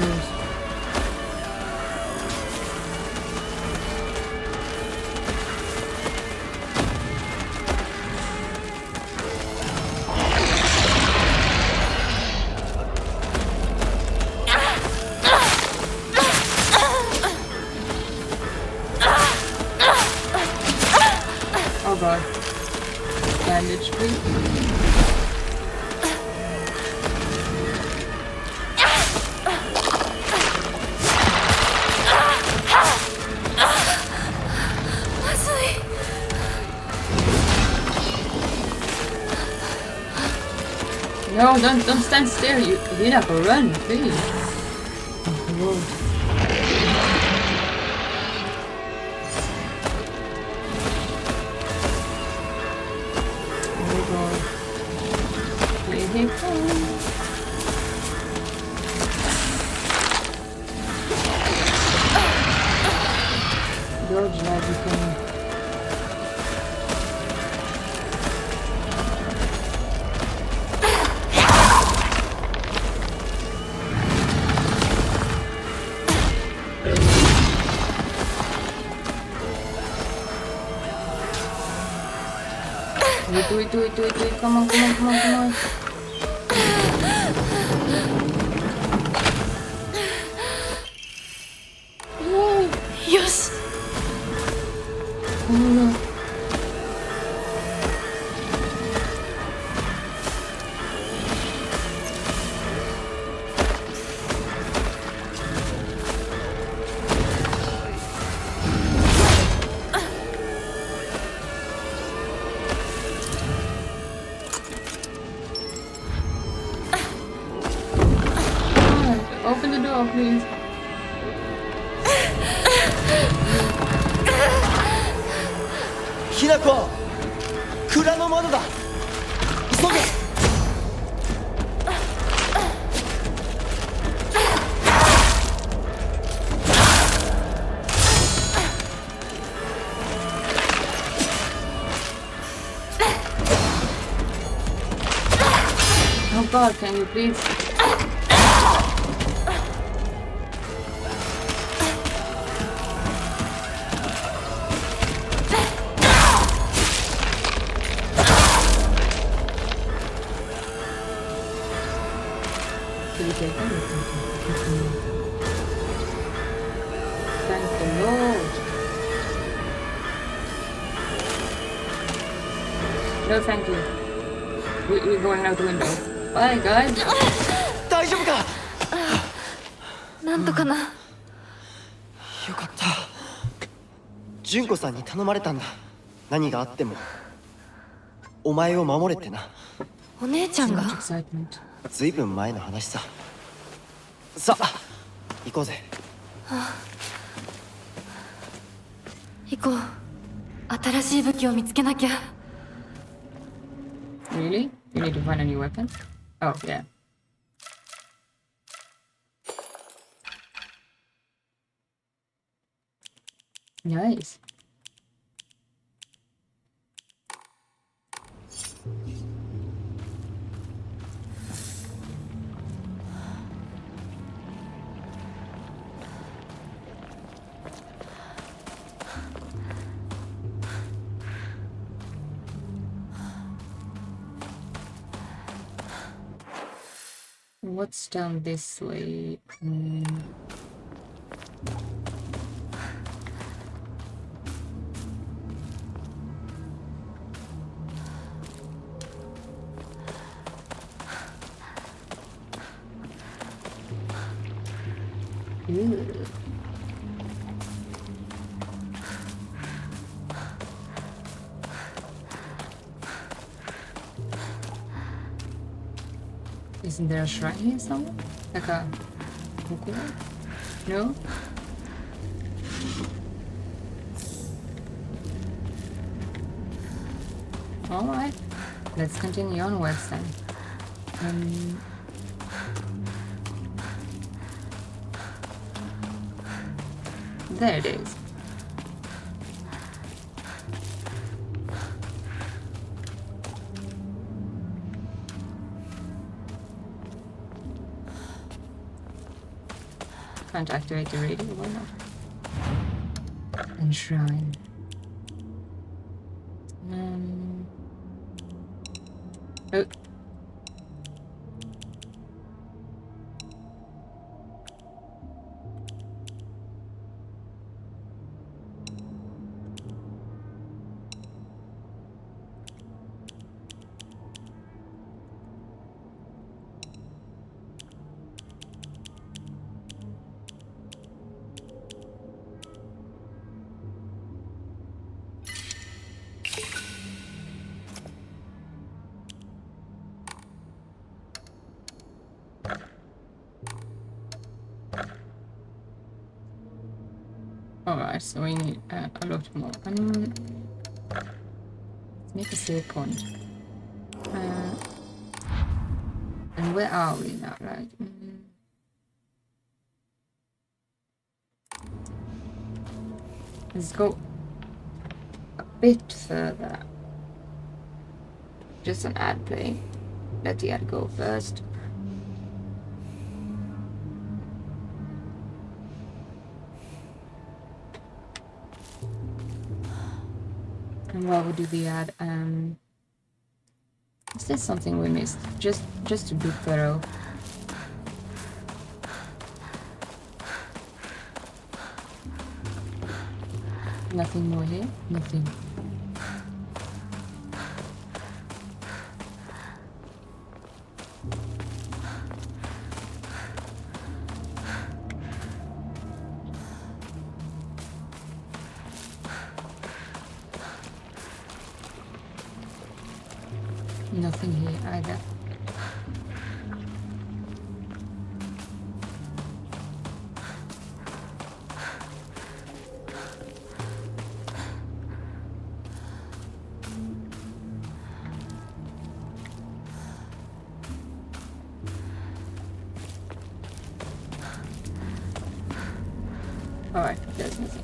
No, don't stand still. You have to run, please. Oh, God. Here he comes. Dodge like you can. Do it. Come on. Yes. Oh no. Open the door, please. ひなこ、蔵の窓だ。急げ。Oh God, can you please? Thank the Lord. No, thank you. We're going out the window. Bye, guys. 大丈夫か。なんとかな。よかった。純子さんに頼まれたんだ。何があってもお前を守れってな。お姉ちゃん So が much excitement. ずいぶん前の話さ。さあ行こうぜ。行こう。新しい武器を見つけなきゃ。 Really? You need to find a new weapon? Oh, yeah. Nice. What's down this way? Ew. Isn't there a shrine here somewhere? Like a Goku? No? Alright. Let's continue onwards then. There it is. Can't activate the radio, why not? Enshrine. Oh. Alright, so we need a lot more. Let's make a save point. And where are we now? Like, let's go a bit further. Just an ad play. Let the ad go first. And while we do the ad, is there something we missed? Just to be thorough. Nothing more here? Nothing. Nothing here either. Alright, there's nothing.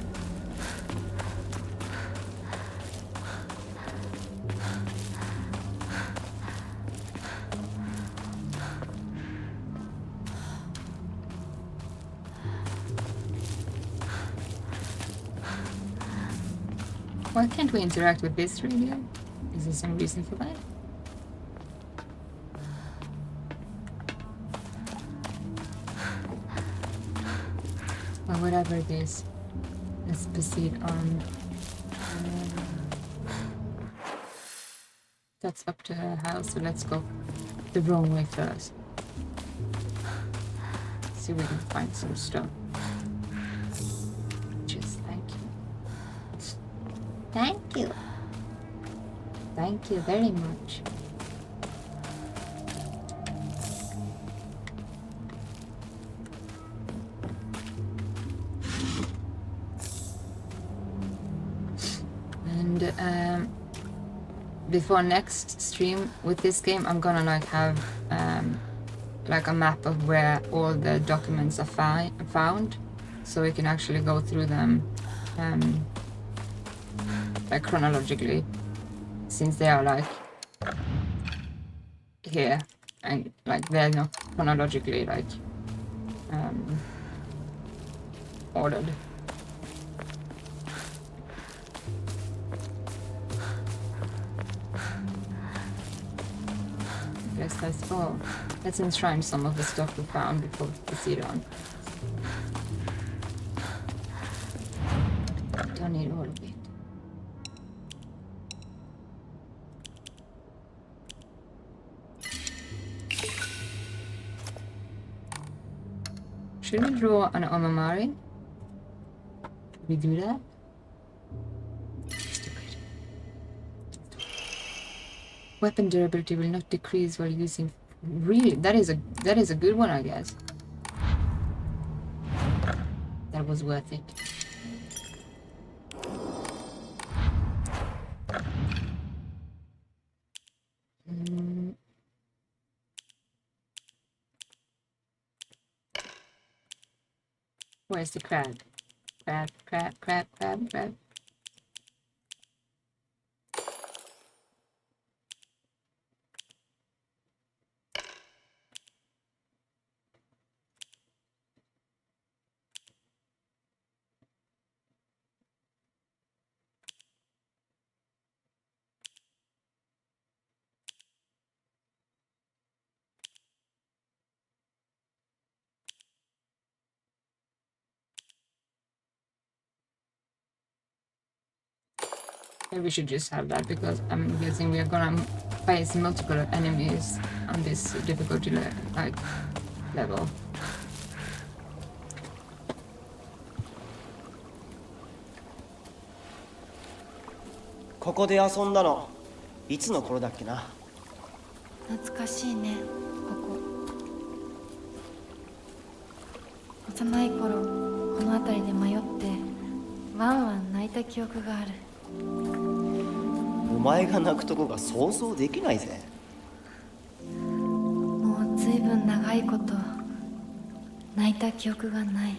Why can't we interact with this radio? Is there some reason for that? Well, whatever it is, let's proceed on. That's up to her house, so let's go the wrong way first. See if we can find some stuff. Just thank you. Thank you. Thank you very much. And before next stream with this game, I'm gonna like have like a map of where all the documents are found, so we can actually go through them like chronologically, since they are like here and like they're not chronologically like ordered. I guess that's all. Let's enshrine some of the stuff we found before we proceed on. Don't need all of it. Should we draw an Omamari? Should we do that? Let's do it. Weapon durability will not decrease while using. Really, that is a good one, I guess. That was worth it. Where's the crab? Crab, crab, crab, crab, crab. Maybe we should just have that, because I'm guessing we are gonna face multiple enemies on this difficulty level. ここで遊んだのいつの頃だっけな。懐かしいね、ここ。幼い頃この辺りで迷ってワンワン泣いた記憶がある。お前が泣くとこが想像できないぜ。もうずいぶん長いこと泣いた記憶がない。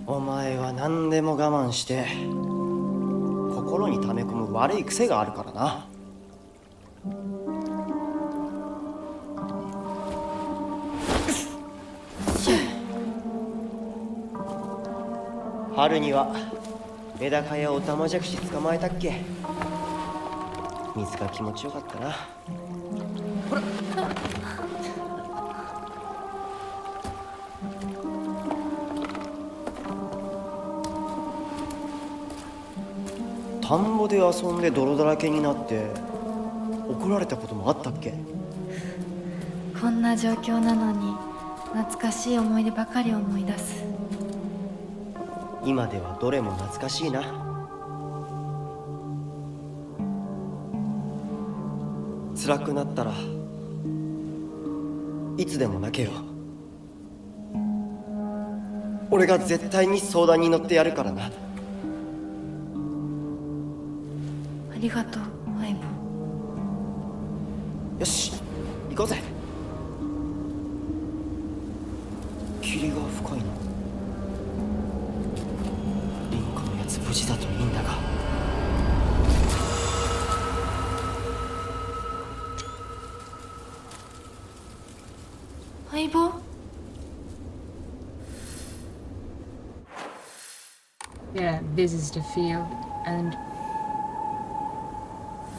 お前は何でも我慢して心に溜め込む悪い癖があるからな。春にはメダカやオタマジャクシ捕まえたっけ。水が気持ちよかったな。ほら田んぼで遊んで泥だらけになって怒られたこともあったっけ。こんな状況なのに懐かしい思い出ばかり思い出す。今ではどれも懐かしいな。辛くなったらいつでも泣けよ。俺が絶対に相談に乗ってやるからな。ありがとう相棒。よし行こうぜ。霧が深いな。リンコのやつ無事だといいんだが。相棒。Yeah, this is the field, and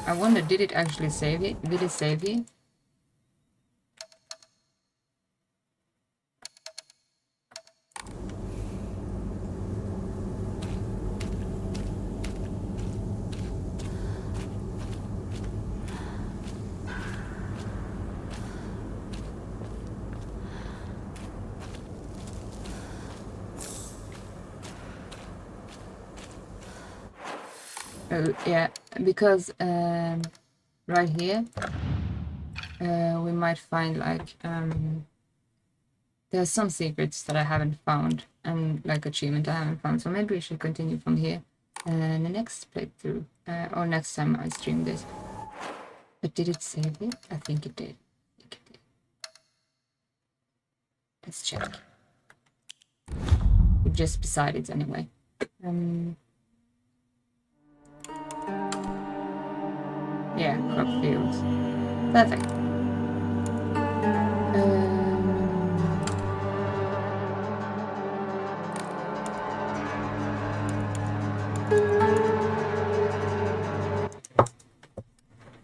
I wonder, did it actually save it? Did it save you? Yeah, because right here we might find like there's some secrets that I haven't found and like achievement I haven't found, so maybe we should continue from here the next playthrough or next time I stream this. But did it save it? I think it did. Let's check. We're just beside it anyway. Yeah, crop fields. Perfect.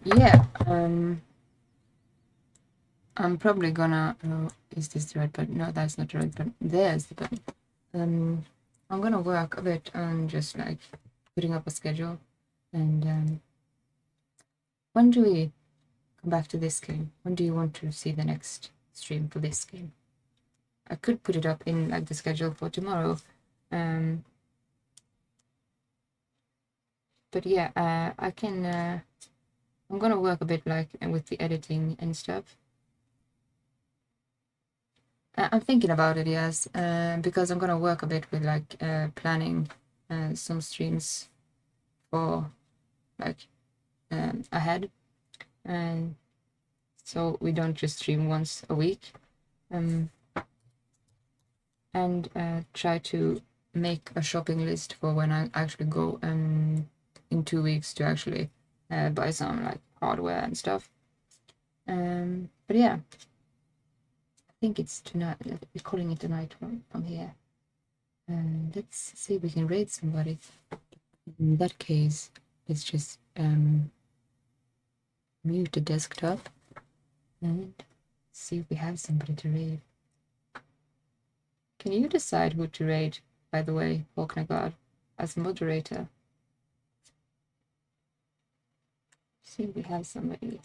Yeah, I'm probably gonna... is this the right button? No, that's not the right button. There's the button. I'm gonna work a bit on just like putting up a schedule. And when do we come back to this game? When do you want to see the next stream for this game? I could put it up in like the schedule for tomorrow. But yeah, I can... I'm gonna work a bit like with the editing and stuff. I'm thinking about it, yes, because I'm gonna work a bit with like planning some streams for like ahead, and so we don't just stream once a week, and try to make a shopping list for when I actually go in 2 weeks to actually buy some like hardware and stuff. But yeah, I think it's tonight. We're calling it tonight from here. Let's see if we can raid somebody. In that case, let's just mute the desktop and see if we have somebody to raid. Can you decide who to raid, by the way, Hawknagard, as moderator? See if we have somebody.